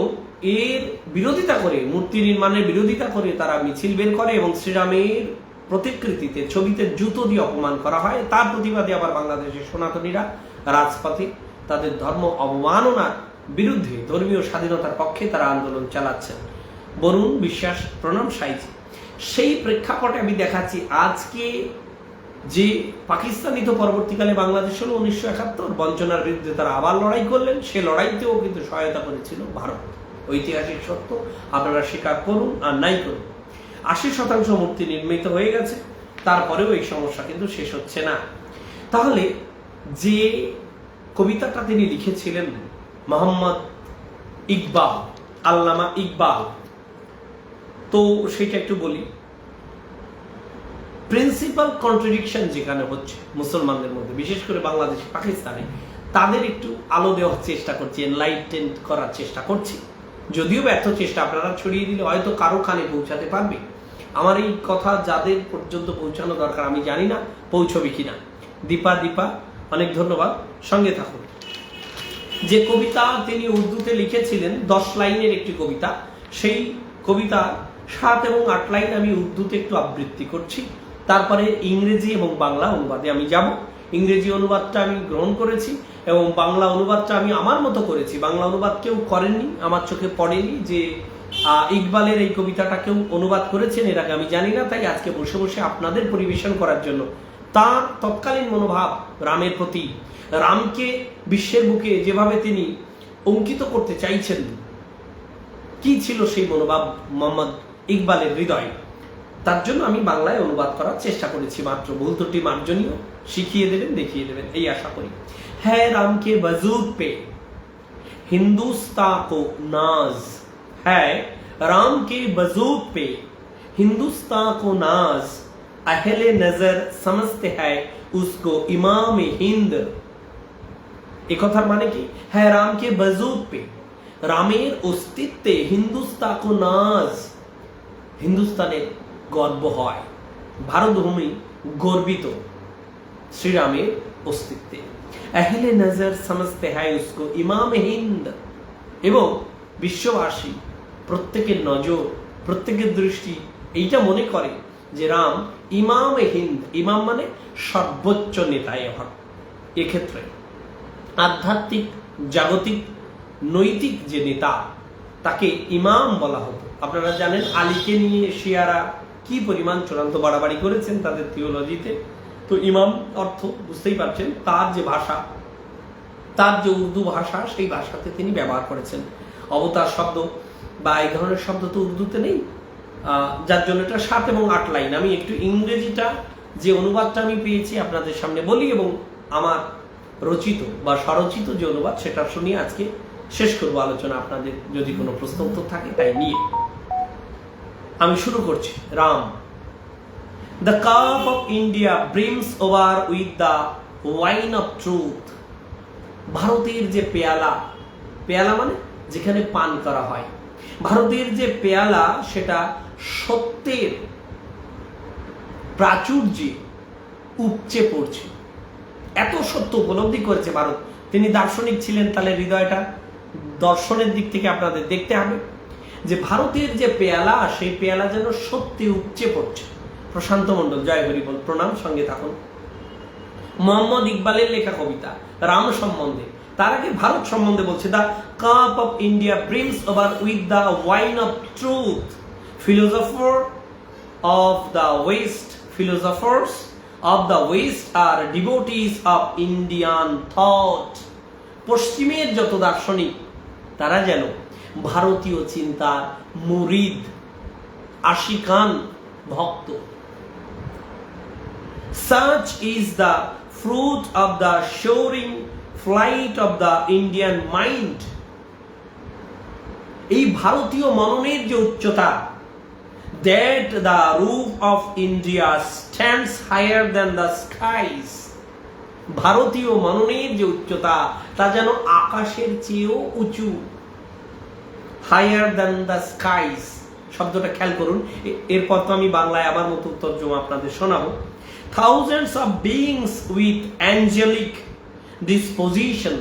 এর বিরোধিতা করে, মূর্তি নির্মাণের বিরোধিতা করে তারা মিছিল বের করে এবং শ্রীরামের প্রতিকৃতিতে, ছবিতে জুতো দিয়ে অপমান করা হয়। তার প্রতিবাদে আবার বাংলাদেশের সনাতনীরা রাজপথে তাদের ধর্ম অবমাননার বিরুদ্ধে, ধর্মীয় স্বাধীনতার পক্ষে তারা আন্দোলন চালাচ্ছেন। বরুণ বিশ্বাস, প্রণাম সাইজি। সেই প্রেক্ষাপটে আমি দেখাচ্ছি আজকে যে পাকিস্তানি তো পরবর্তীকালে বাংলাদেশ হলো 1971, বঞ্চনার বিরুদ্ধে তারা আবার লড়াই করলেন। সে লড়াইতেও কিন্তু সহায়তা করেছিল ভারত, ঐতিহাসিক সত্য, আপনারা স্বীকার করুন আর নাই করুন। 80% মূর্তি নির্মিত হয়ে গেছে, তারপরেও এই সমস্যা কিন্তু শেষ হচ্ছে না। তাহলে যে কবিতাটা তিনি লিখেছিলেন মোহাম্মদ ইকবাল, আল্লামা ইকবাল, তো সেটা একটু বলি। প্রিন্সিপাল কন্ট্রাডিকশন যেখানে হচ্ছে মুসলমানদের মধ্যে, বিশেষ করে বাংলাদেশ, পাকিস্তানে, তাদের একটু আলো দেওয়ার চেষ্টা করছি, এনলাইটেন করার চেষ্টা করছি। যদিও ব্যর্থ চেষ্টা, আপনারা ছড়িয়ে দিলে হয়তো কারো কানে পৌঁছাতে পারবে। আমার এই কথা যাদের পর্যন্ত পৌঁছানো দরকার, আমি জানি না পৌঁছবে কিনা। দীপা অনেক ধন্যবাদ, সঙ্গে থাকুন। যে কবিতা তিনি উর্দুতে লিখেছিলেন, 10 লাইনের একটি কবিতা, সেই কবিতা 7 এবং 8 লাইন আমি উর্দুতে একটু আবৃত্তি করছি। তারপরে ইংরেজি এবং বাংলা অনুবাদে আমি যাব। ইংরেজি অনুবাদটা আমি গ্রহণ করেছি এবং বাংলা অনুবাদটা আমি আমার মতো করেছি। বাংলা অনুবাদ কেউ করেননি, আমার চোখে পড়েনি যে ইকবালের এই কবিতাটা কেউ অনুবাদ করেছেন এর আগে, আমি জানি না। তাই আজকে বসে বসে আপনাদের পরিবেশন করার জন্য তার তৎকালীন মনোভাব রামের প্রতি, রামকে বিশ্বের বুকে যেভাবে তিনি অঙ্কিত করতে চাইছেন, কি ছিল সেই মনোভাব মোহাম্মদ ইকবালের হৃদয়ে, তার জন্য আমি বাংলায় অনুবাদ করার চেষ্টা করেছি। মাত্র ভুল ত্রুটি মার্জনীয়, শিখিয়ে দেবেন, দেখিয়ে দেবেন, এই আশা করি। হ্যাঁ রাম কে वजूद पे हिंदुस्तां को नाज, है राम के वजूद पे हिंदुस्तां को नाज, अहले नजर समझते हैं उसको इमाम हिंद। एक কথার মানে কি? হ্যাঁ রাম কে वजूद पे, রামের অস্তিত্বে হিন্দুস্তান কো নাজ, হিন্দুস্তানের গর্ব হয়, ভারতভূমি গর্বিত শ্রীরামের অস্তিত্বে। আহলে নজর সমঝতে হ্যায় উসকো ইমাম হিন্দ, এবং বিশ্ববাসী, প্রত্যেকের নজর, প্রত্যেকের দৃষ্টি এইটা মনে করে যে রাম ইমাম হিন্দ। ইমাম মানে সর্বোচ্চ নেতা। এক্ষেত্রে আধ্যাত্মিক, জাগতিক, নৈতিক যে নেতা, তাকে ইমাম বলা হতো। আপনারা জানেন আলীকে নিয়ে শিয়ারা কি পরিমাণ চূড়ান্ত বাড়াবাড়ি করেছেন তাদের থিওলজিতে। তো ইমাম অর্থ বুঝতেই পারছেন, তার যে ভাষা, তার যে উর্দু ভাষা, সেই ভাষাতে তিনি ব্যবহার করেছেন। অবতার শব্দ বা এই ধরনের শব্দ তো উর্দুতে নেই, যার জন্য এটা 7 এবং 8 লাইন। আমি একটু ইংরেজিটা, যে অনুবাদটা আমি পেয়েছি আপনাদের সামনে বলি, এবং আমার রচিত বা স্বরচিত যে অনুবাদ সেটা শুনিয়ে আজকে শেষ করবো আলোচনা। আপনাদের যদি কোনো প্রশ্ন উত্তর থাকে তাই নিয়ে আমি শুরু করছি। Ram. The cup of India brims over with the wine of truth. ভারতের যে পেয়ালা, পেয়ালা মানে যেখানে পান করা হয়, ভারতের যে পেয়ালা সেটা সত্যের প্রাচুর্যে উপচে পড়ছে। এত সত্য উপলব্ধি করেছে ভারত, তিনি দার্শনিক ছিলেন, তাহলে হৃদয়টা দর্শনের দিক থেকে আপনাদের দেখতে হবে যে ভারতের যে পেয়ালা, সেই পেয়ালা যেন সত্যি উপচে পড়ছে। প্রশান্ত মণ্ডল, জয় হরি বল, প্রণাম, সঙ্গে থাকুন। মোহাম্মদ ইকবালের লেখা কবিতা রাম সম্বন্ধে, তার আগে ভারত সম্বন্ধে বলছে, the cup of India brims over with the wine of truth, philosophers of the West are devotees of Indian thought. পশ্চিমের যত দার্শনিক তারা যেন ভারতীয় চিন্তার মুরিদ, আশিকান, ভক্ত। Such is the fruit of the soaring flight of the Indian mind. এই ভারতীয় মননের যে উচ্চতা, that the roof of India stands higher than the skies. ভারতীয় মননের যে উচ্চতা তা যেন আকাশের চেয়েও উঁচু। higher than the skies শব্দটা খেয়াল করুন। এরপর তো আমি বাংলায় আবার নতুন তর্জমা আপনাদের শোনাবো। thousands of beings with angelic disposition,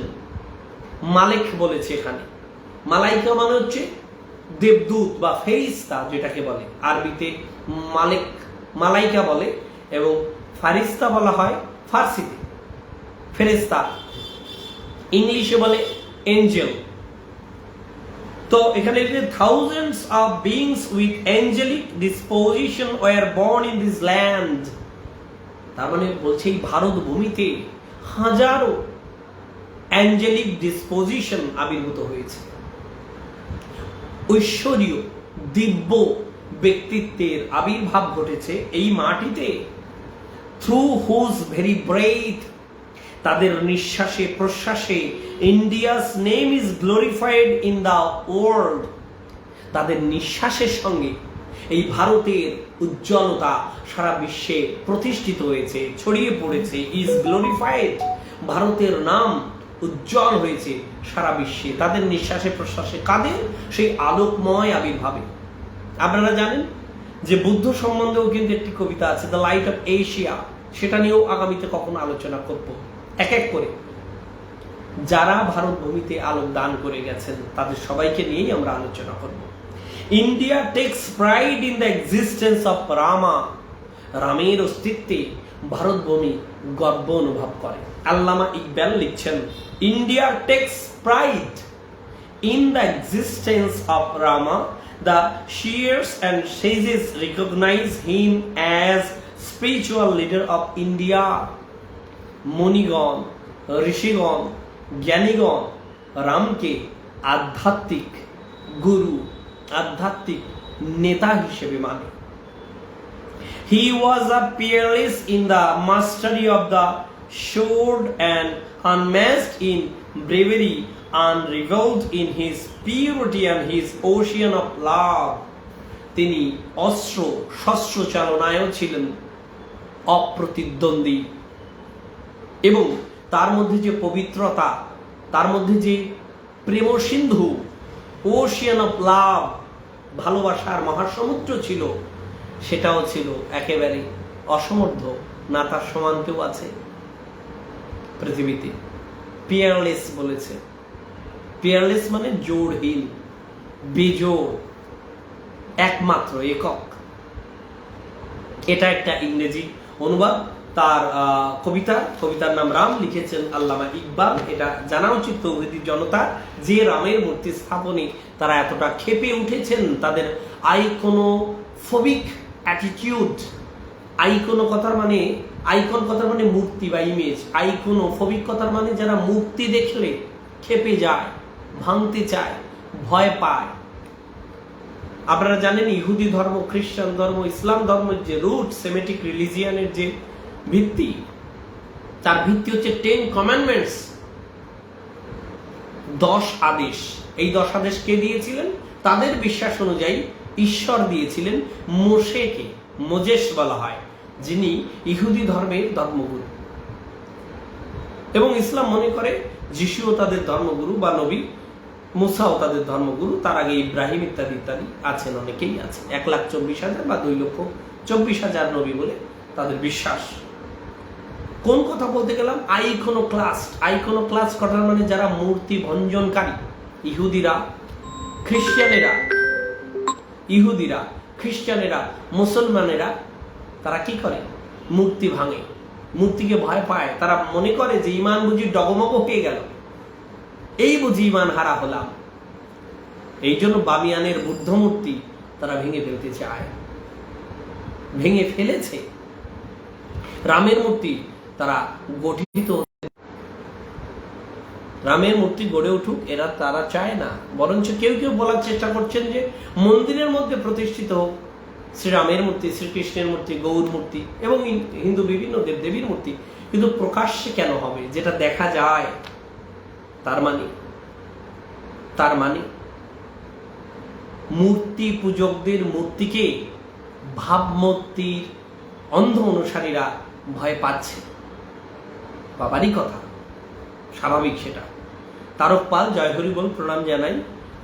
মালেক বলেছে এখানে। মালাইকা মানে হচ্ছে দেবদূত বা ফেরিস্তা, যেটাকে বলে আরবিতে মালেক, মালাইকা বলে, এবং ফারিস্তা বলা হয় ফার্সিতে, ফেরেস্তা, ইংলিশে বলে এঞ্জেল। তো এখানে thousands of beings with angelic disposition were born in this land. তার মানে বলছে এই ভারত ভূমিতে হাজারো অ্যাঞ্জেলিক ডিসপোজিশন আবির্ভূত হয়েছে, ঐশ্বরীয় দিব্য ব্যক্তিত্বের আবির্ভাব ঘটেছে এই মাটিতে। থ্রু হুজ ভেরি ব্রেথ, তাদের নিঃশ্বাসে প্রশ্বাসে, India's name is glorified in the world, তাদের নিঃশ্বাসের সঙ্গে এই ভারতের উজ্জ্বলতা সারা বিশ্বে প্রতিষ্ঠিত হয়েছে, ছড়িয়ে পড়েছে। ইজ গ্লোরিফাইড, ভারতের নাম উজ্জ্বল হয়েছে সারা বিশ্বে তাদের নিঃশ্বাসে প্রশ্বাসে। কাদের? সেই আলোকময় আবির্ভাবে। আপনারা জানেন যে বুদ্ধ সম্বন্ধেও কিন্তু একটি কবিতা আছে, দ্য লাইট অফ এশিয়া, সেটা নিয়েও আগামীতে কখনো আলোচনা করব এক এক করে। যারা ভারত ভূমিতে আলোক দান করে গেছেন তাদের সবাইকে নিয়েই আমরা আলোচনা করব। India takes pride in the existence of Rama, রামের অস্তিত্বে ভারত ভূমি গর্ব অনুভব করে। আল্লামা ইকবাল লিখছেন, India takes pride in the existence of Rama, the seers and sages recognize him as spiritual leader of India. মুনিগণ, ঋষিগণ, জ্ঞানীগণ রামকে আধ্যাত্মিক গুরু, আধ্যাত্মিক নেতা হিসেবে মানে। He was a peerless in the mastery of the sword and unmatched in bravery, unrivaled in his purity and his ocean of love. তিনি অস্ত্র শস্ত্র চালনায়ও ছিলেন অপ্রতিদ্বন্দ্বী, এবং তার মধ্যে যে পবিত্রতা, তার মধ্যে যে প্রেম সিন্ধু, ওশিয়ান অফ লাভ, ভালোবাসার মহাসমুদ্র ছিল, সেটাও ছিল একেবারে অসমর্থ, না তার সমান কেউ আছে পৃথিবীতে। পিয়ারলেস বলেছে, পিয়ারলেস মানে জোড়হীন, বেজোড়, একমাত্র, একক। এটা একটা ইংরেজি অনুবাদ তার কবিতার নাম রাম, লিখেছেন আল্লামা ইকবাল। এটা জানা উচিত তৌহিদি জনতা যে রামের মূর্তি স্থাপনে তারা এতটা ক্ষেপে উঠেছেন, তাদের আইকনোফোবিক অ্যাটিটিউড। আইকন কথার মানে মূর্তি বা ইমেজ, আইকনোফোবিক কথার মানে যারা মূর্তি দেখলে ক্ষেপে যায়, ভাঙতে চায়, ভয় পায়। আপনারা জানেন ইহুদি ধর্ম, খ্রিস্টান ধর্ম, ইসলাম ধর্মের যে রুট, সেমেটিক রিলিজিয়ানের যে ভিত্তি, তার ভিত্তি হচ্ছে 10 কমান্ডমেন্টস, 10 আদেশ। এই 10 আদেশ কে দিয়েছিলেন? তাদের বিশ্বাস অনুযায়ী ঈশ্বর দিয়েছিলেন মোশেকে, মোজেস বলা হয়, যিনি ইহুদি ধর্মের ধর্মগুরু। এবং ইসলাম মনে করে যিশুও তাদের ধর্মগুরু বা নবী, মুসাও তাদের ধর্মগুরু, তার আগে ইব্রাহিম ইত্যাদি ইত্যাদি আছেন, অনেকেই আছে। 1,24,000 বা 2,24,000 নবী বলে তাদের বিশ্বাস। কোন কথা বলতে গেলাম? আইকোনোক্লাস্ট। আইকোনোক্লাস্ট কথার মানে যারা মূর্তি ভঞ্জনকারী, ইহুদিরা, খ্রিস্টানেরা, মুসলমানেরা, তারা কি করে? মূর্তি ভাঙে, মূর্তিকে ভয় পায়। তারা মনে করে যে ইমান বুঝি ডগমগ হয়ে গেল, এই বুঝি ইমান হারা হলাম। এই জন্য বামিয়ানের বুদ্ধ মূর্তি তারা ভেঙে ফেলতে চায়, ভেঙে ফেলেছে। রামের মূর্তি তারা রামের মূর্তি গড়ে উঠুক তারা চায় না, বরঞ্চ কেউ কেউ বলার চেষ্টা করছেন যে মন্দিরের মধ্যে প্রতিষ্ঠিত হোক শ্রীরামের মূর্তি, শ্রীকৃষ্ণের মূর্তি, গৌর মূর্তি এবং হিন্দু বিভিন্ন দেবদেবীর মূর্তি, কিন্তু প্রকাশ্যে কেন হবে? যেটা দেখা যায়। তার মানে মূর্তি পূজকদের মূর্তিকে ভাবমূর্তির অন্ধ অনুসারীরা ভয় পাচ্ছে। বাবারই কথা, স্বাভাবিক সেটা। তারক পাল, জয় হরি বল, প্রণাম জানাই।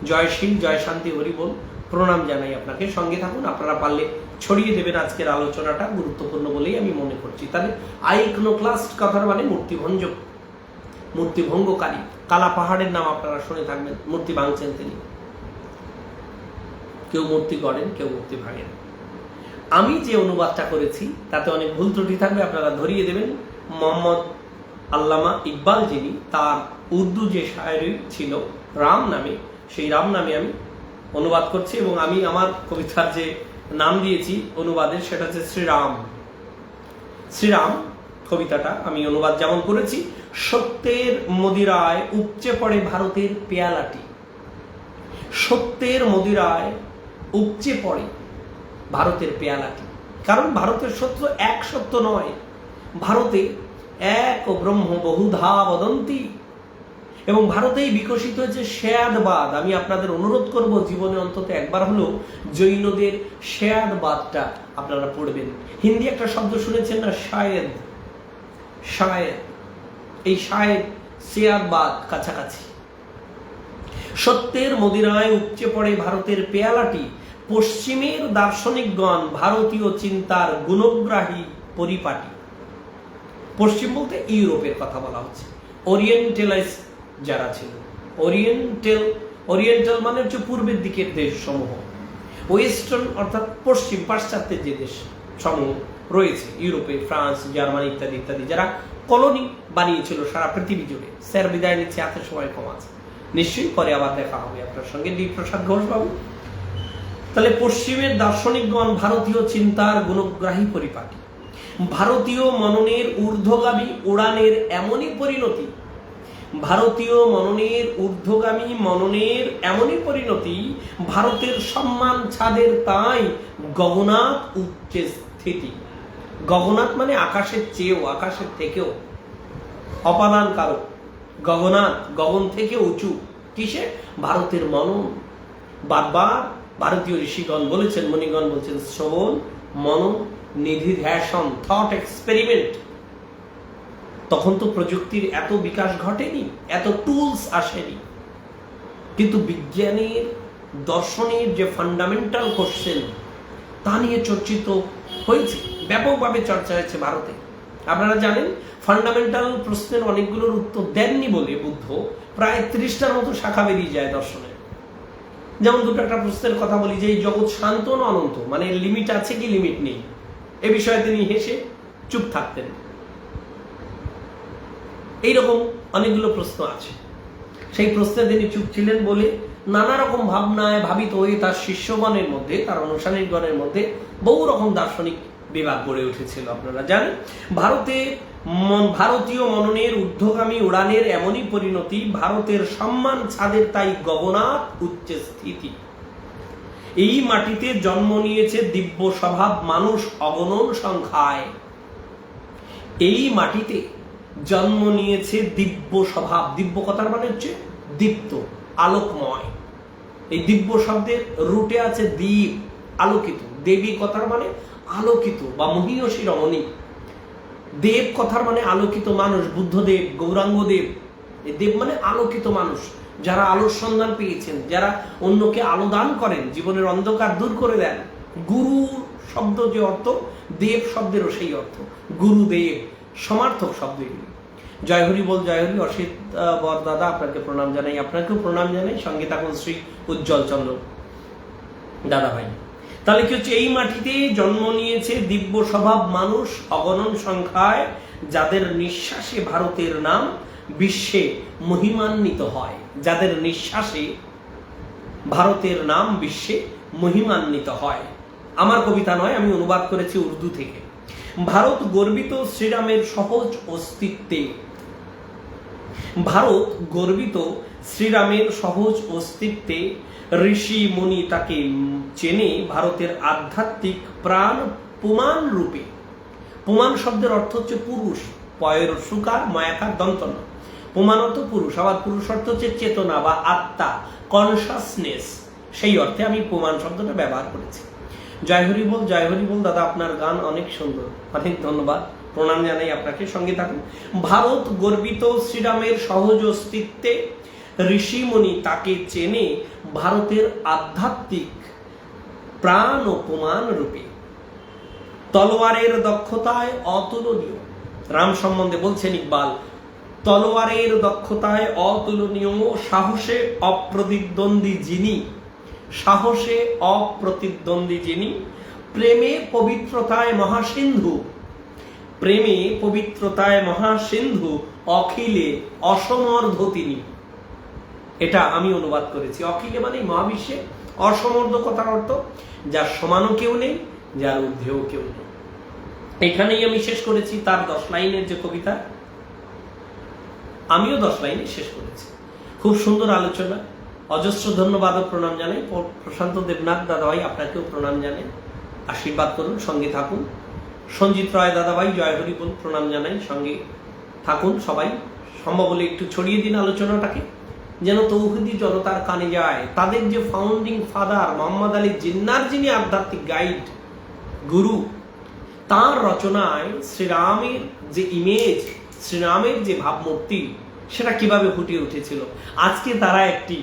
জয়শীল, জয় শান্তি হরি বল, প্রণাম জানাই আপনাকে। সঙ্গে থাকুন, আপনারা পারলে ছড়িয়ে দেবেন আজকের আলোচনাটা, গুরুত্বপূর্ণ বলেই আমি মনে করছি। তাহলে আইকনোক্লাস্ট কথার মানে মূর্তিভঞ্জক, মূর্তিভঙ্গকারী। কালা পাহাড়ের নাম আপনারা শুনে থাকবেন, মূর্তি ভাঙছেন তিনি। কেউ মূর্তি গড়েন, কেউ মূর্তি ভাঙেন। আমি যে অনুবাদটা করেছি তাতে অনেক ভুল ত্রুটি থাকবে, আপনারা ধরিয়ে দেবেন। মোহাম্মদ আল্লামা ইকবাল যিনি, তার উর্দু যে শায়রি ছিল রাম নামে, সেই রাম নামে আমি অনুবাদ করছি, এবং আমি আমার কবিতার যে নাম দিয়েছি অনুবাদের, সেটা হচ্ছে শ্রীরাম। শ্রীরাম কবিতাটা আমি অনুবাদ যেমন করেছি: সত্যের মদিরায় উপচে পড়ে ভারতের পেয়ালাটি। সত্যের মদিরায় উপচে পড়ে ভারতের পেয়ালাটি। কারণ ভারতের সত্য এক সত্য নয়, ভারতে এক ও ব্রহ্ম বহুধা বদন্তি, এবং ভারতেই বিকশিত হয়েছে শেয়াদবাদ। আমি আপনাদের অনুরোধ করব জীবনে অন্তত একবার হলেও জৈনদের শেয়াদবাদটা আপনারা পড়বেন। হিন্দি একটা শব্দ শুনেছেন না, শায়েদ। শায়েদ, এই শায়েদ শেয়াদবাদ কাছাকাছি। সত্যের মদিরায় উপচে পড়ে ভারতের পেয়ালাটি, পশ্চিমের দার্শনিকগণ ভারতীয় চিন্তার গুণগ্রাহী পরিপাটি। পশ্চিম বলতে ইউরোপের কথা বলা হচ্ছে, ওরিয়েন্টালাইজ যারা ছিল। ওরিয়েন্টাল মানে হচ্ছে পূর্বের দিকের দেশ সমূহ, ওয়েস্টার্ন অর্থাৎ পশ্চিম পাশ্চাত্যের যে দেশ সমূহ রয়েছে ইউরোপে, ফ্রান্স, জার্মানি ইত্যাদি ইত্যাদি, যারা কলোনি বানিয়েছিল সারা পৃথিবী জুড়ে। স্যার বিদায় নিচ্ছে, হাতে সময় কম আছে, নিশ্চয়ই পরে আবার দেখা হবে আপনার সঙ্গে। ডি প্রসাদ ঘোষ বাবু। তাহলে পশ্চিমের দার্শনিকগণ ভারতীয় চিন্তার গুণগ্রাহী পরিপাটি, ভারতীয় মননের ঊর্ধ্বগামী উড়ানের এমনই পরিণতি, ভারতীয় মননের এমনই পরিণতি, ভারতের সম্মান ছাদের তাই গগনাত উচ্চে স্থিতি। গগনাত মানে আকাশের চেয়েও, আকাশের থেকেও অপাদান কারক। গগনাত, গগন থেকে উঁচু। কিসে? ভারতের মনন। বারবার ভারতীয় ঋষিগণ বলেছেন, মণিগণ বলছেন, শ্রবণ, মনন, নিধিধ্যাসন, থট এক্সপেরিমেন্ট। তখন তো প্রযুক্তির এত বিকাশ ঘটেনি, এত টুলস আসেনি, কিন্তু বিজ্ঞানের, দর্শনের যে ফান্ডামেন্টাল কোশ্চেন তা নিয়ে চর্চিত হয়েছে, ব্যাপকভাবে চর্চা হয়েছে ভারতে। আপনারা জানেন ফান্ডামেন্টাল প্রশ্নের অনেকগুলোর উত্তর দেননি বলে বুদ্ধ প্রায় 30টার মতো শাখা বেরিয়ে যায় দর্শনের। যেমন দুটো একটা প্রশ্নের কথা বলি, যে এই জগৎ শান্ত না অনন্ত, মানে লিমিট আছে কি লিমিট নেই, এ বিষয়ে তিনি হেসে চুপ থাকতেন। এইরকম অনেকগুলো প্রশ্ন আছে, সেই প্রশ্নে তিনি চুপ ছিলেন বলে নানা রকম ভাবনায় ভাবিত হয়ে তার শিষ্যগণের মধ্যে, তার অনুসারীগণের মধ্যে বহু রকম দার্শনিক বিভাগ গড়ে উঠেছিল। আপনারা জানেন ভারতীয় মননের ঊর্ধ্বগামী উড়ানের এমনই পরিণতি, ভারতের সম্মান ছাদের তাই গগনাত উচ্চে স্থিতি। এই মাটিতে জন্ম নিয়েছে দিব্য স্বভাব মানুষ অগণন সংখ্যায়। এই মাটিতে জন্ম নিয়েছে দিব্য স্বভাব। দিব্য কথার মানে হচ্ছে দীপ্ত, আলোকময়। এই দিব্য শব্দের রুটে আছে দীপ, আলোকিত। দেবী কথার মানে আলোকিত বা মহীয়সী রমণী। দেব কথার মানে আলোকিত মানুষ, বুদ্ধদেব, গৌরাঙ্গদেব। এই দেব মানে আলোকিত মানুষ, যারা আলোর সন্ধান পেয়েছেন, যারা অন্যকে আলো দান করেন, জীবনের অন্ধকার দূর করে দেন। গুরু শব্দ যে অর্থ, দেব শব্দেরও সেই অর্থ, গুরুদেব। সমার্থক শব্দ এগুলি। জয় হরি বল, জয় হরি। অসিত বর দাদা, আপনাকে প্রণাম জানাই, আপনাকেও প্রণাম জানাই। সঙ্গে থাকুন শ্রী উজ্জ্বল চন্দ্র দাদা ভাই। তাহলে কি হচ্ছে, এই মাটিতে জন্ম নিয়েছে দিব্য স্বভাব মানুষ অগণন সংখ্যায়, যাদের নিঃশ্বাসে ভারতের নাম বিশ্বে মহিমান্বিত হয়। যাদের নিঃশ্বাসে ভারতের নাম বিশ্বে মহিমান্বিত হয়। আমার কবিতা নয়, আমি অনুবাদ করেছি উর্দু থেকে। ভারত গর্বিত শ্রীরামের সহজ অস্তিত্বে। ভারত গর্বিত শ্রীরামের সহজ অস্তিত্বে, ঋষি মুনি তাকে চেনে ভারতের আধ্যাত্মিক প্রাণ পুমান রূপে। পুমান শব্দের অর্থ হচ্ছে পুরুষ, পয়ের সুকার ময়াকার দন্তন। পুমান অর্থ পুরুষ, আবার পুরুষ অর্থ হচ্ছে চেতনা বা আত্মা, কনসাসনেস। সেই অর্থে আমি পুমান শব্দটা ব্যবহার করেছি। জয় হরি বল, জয় হরি বল দাদা, আপনার গান অনেক সুন্দর, অনেক ধন্যবাদ, প্রণাম জানাই আপনাকে। সঙ্গে থাকুন। ভারত গর্বিত শ্রীরামের সহজ অস্তিত্বে, ঋষিমুনি তাকে চেনে ভারতের আধ্যাত্মিক প্রাণ ও প্রমাণ রূপে। তলোয়ারের দক্ষতায় অতুলনীয়। রাম সম্বন্ধে বলছেন ইকবাল, তলোয়ারের দক্ষতায় অতুলনীয়, সাহসে অপ্রতিদ্বন্দ্বী যিনি, সাহসে অপ্রতিদ্বন্দ্বী যিনি, প্রেমে পবিত্রতায় মহাসিন্ধু, প্রেমে পবিত্রতায় মহাসিন্ধু, অখিলে অসমর্ধ তিনি। এটা আমি অনুবাদ করেছি। অখিলে মানে মহাবিশ্বে, অসমর্ধ কথার অর্থ যার সমানও কেউ নেই, যার ঊর্ধ্বেও কেউ নেই। এখানেই আমি শেষ করেছি তার 10 লাইনের যে কবিতা, আমিও 10 লাইনে শেষ করেছি। খুব সুন্দর আলোচনা, অজস্র ধন্যবাদ ও প্রণাম জানাই। প্রশান্ত দেবনাথ দাদাভাই, আপনাকেও প্রণাম জানাই, আশীর্বাদ করুন, সঙ্গে থাকুন। সঞ্জিত রায় দাদাভাই, জয় হরি বল, প্রণাম জানাই, সঙ্গে থাকুন সবাই। সম্ভব হলে একটু ছড়িয়ে দিন আলোচনাটাকে, যেন তৌহিদি জনতার কানে যায়। তাদের যে ফাউন্ডিং ফাদার মোহাম্মদ আলী জিন্নার, যিনি আধ্যাত্মিক গাইড, গুরু, তার রচনায় শ্রীরামের যে ইমেজ, শ্রীরামের যে ভাবমূর্তি, সেটা কিভাবে ফুটিয়ে উঠেছিল। আজকে তারা একটি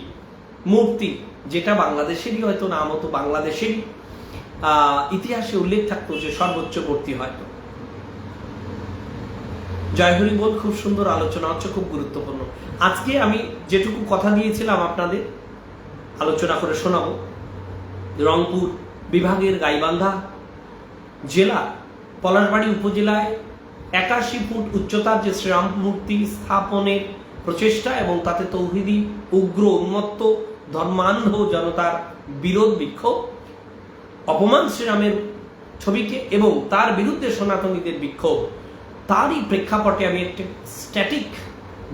মূর্তি, যেটা বাংলাদেশেরই হয়তো নাম হতো, বাংলাদেশেরই ইতিহাসে উল্লেখ থাকতো যে সর্বোচ্চ মূর্তি হয়তো। জয় হরি বল, খুব সুন্দর আলোচনা হচ্ছে, খুব গুরুত্বপূর্ণ। আজকে আমি যেটুকু কথা দিয়েছিলাম আপনাদের আলোচনা করে শোনাবো, রংপুর বিভাগের গাইবান্ধা জেলা পলাশবাড়ি উপজেলায় 81 ফুট উচ্চতার যে শ্রীরাম মূর্তি স্থাপনের প্রচেষ্টা, এবং তাতে তৌহিদি উগ্র উন্মত্ত ধর্মান্ধ জনতার বিরোধ বিক্ষোভ, অপমান শ্রীরামের ছবিকে এবং তার বিরুদ্ধে সনাতনীদের বিক্ষোভ, তারই প্রেক্ষাপটে আমি একটা স্ট্যাটিক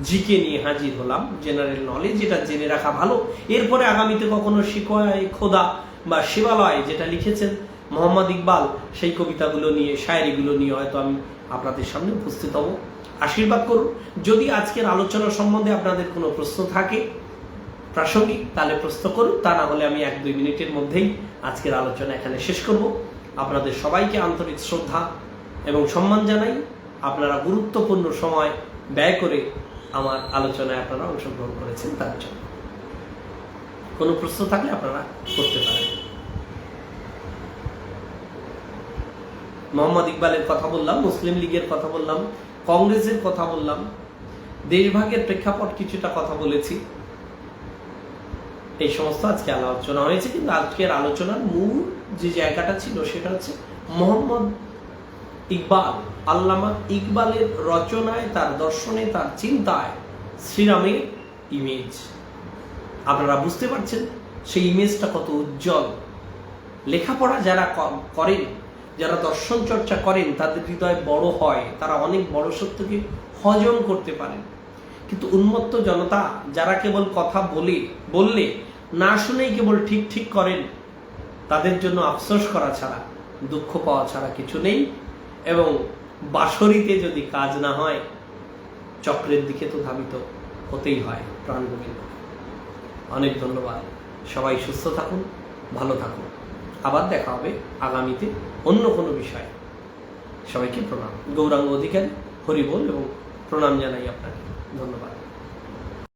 জিকে নিয়ে হাজির হলাম, জেনারেল নলেজ, যেটা জেনে রাখা ভালো। এরপরে আগামীতে কখনো শিকোয় খোদা বা শিবালয়, যেটা লিখেছেন মোহাম্মদ ইকবাল, সেই কবিতাগুলো নিয়ে, শায়েরিগুলো নিয়ে হয়তো আমি আপনাদের সামনে উপস্থিত হব। আশীর্বাদ করুন। যদি আজকের আলোচনা সম্বন্ধে আপনাদের কোনো প্রশ্ন থাকে প্রাসঙ্গিক, তাহলে প্রশ্ন করুন, তা না হলে আমি 1-2 মিনিটের মধ্যেই আজকের আলোচনা এখানে শেষ করব। আপনাদের সবাইকে আন্তরিক শ্রদ্ধা এবং সম্মান জানাই। আপনারা গুরুত্বপূর্ণ সময় ব্যয় করে আমার আলোচনায় আপনারা অংশগ্রহণ করেছেন, তার জন্য। কোনো প্রশ্ন থাকলে আপনারা করতে পারেন। মোহাম্মদ ইকবালের কথা বললাম, মুসলিম লীগের কথা বললাম, কংগ্রেসের কথা বললাম, দেশভাগের প্রেক্ষাপট কিছুটা কথা বলেছি। এই সমস্ত আজকে আলোচনা হয়েছে, কিন্তু আজকের আলোচনার মূল যে জায়গাটা ছিল সেটা হচ্ছে মোহাম্মদ ইকবাল, আল্লামা ইকবালের রচনায়, তার দর্শনে, তার চিন্তায় শ্রীরামের ইমেজ। আপনারা বুঝতে পারছেন সেই ইমেজটা কত উজ্জ্বল। লেখাপড়া যারা করেন, যারা দর্শন চর্চা করেন, তাদের হৃদয় বড় হয়, তারা অনেক বড় সত্যকে হজম করতে পারেন। কিন্তু উন্মত্ত জনতা যারা কেবল কথা বললে না শুনেই কেবল ঠিক ঠিক করেন, তাদের জন্য আফসোস করা ছাড়া, দুঃখ পাওয়া ছাড়া কিছু নেই। এবং বাঁশরিতে যদি কাজ না হয়, চক্রের দিকে তো ধাবিত হতেই হয় প্রাণ গোবিন্দ। অনেক ধন্যবাদ। সবাই সুস্থ থাকুন, ভালো থাকুন। আবার দেখা হবে আগামীতে অন্য কোনো বিষয়ে। সবাইকে প্রণাম। গৌরাঙ্গ অধিকারী, হরি বল এবং প্রণাম জানাই আপনাকে। ধন্যবাদ।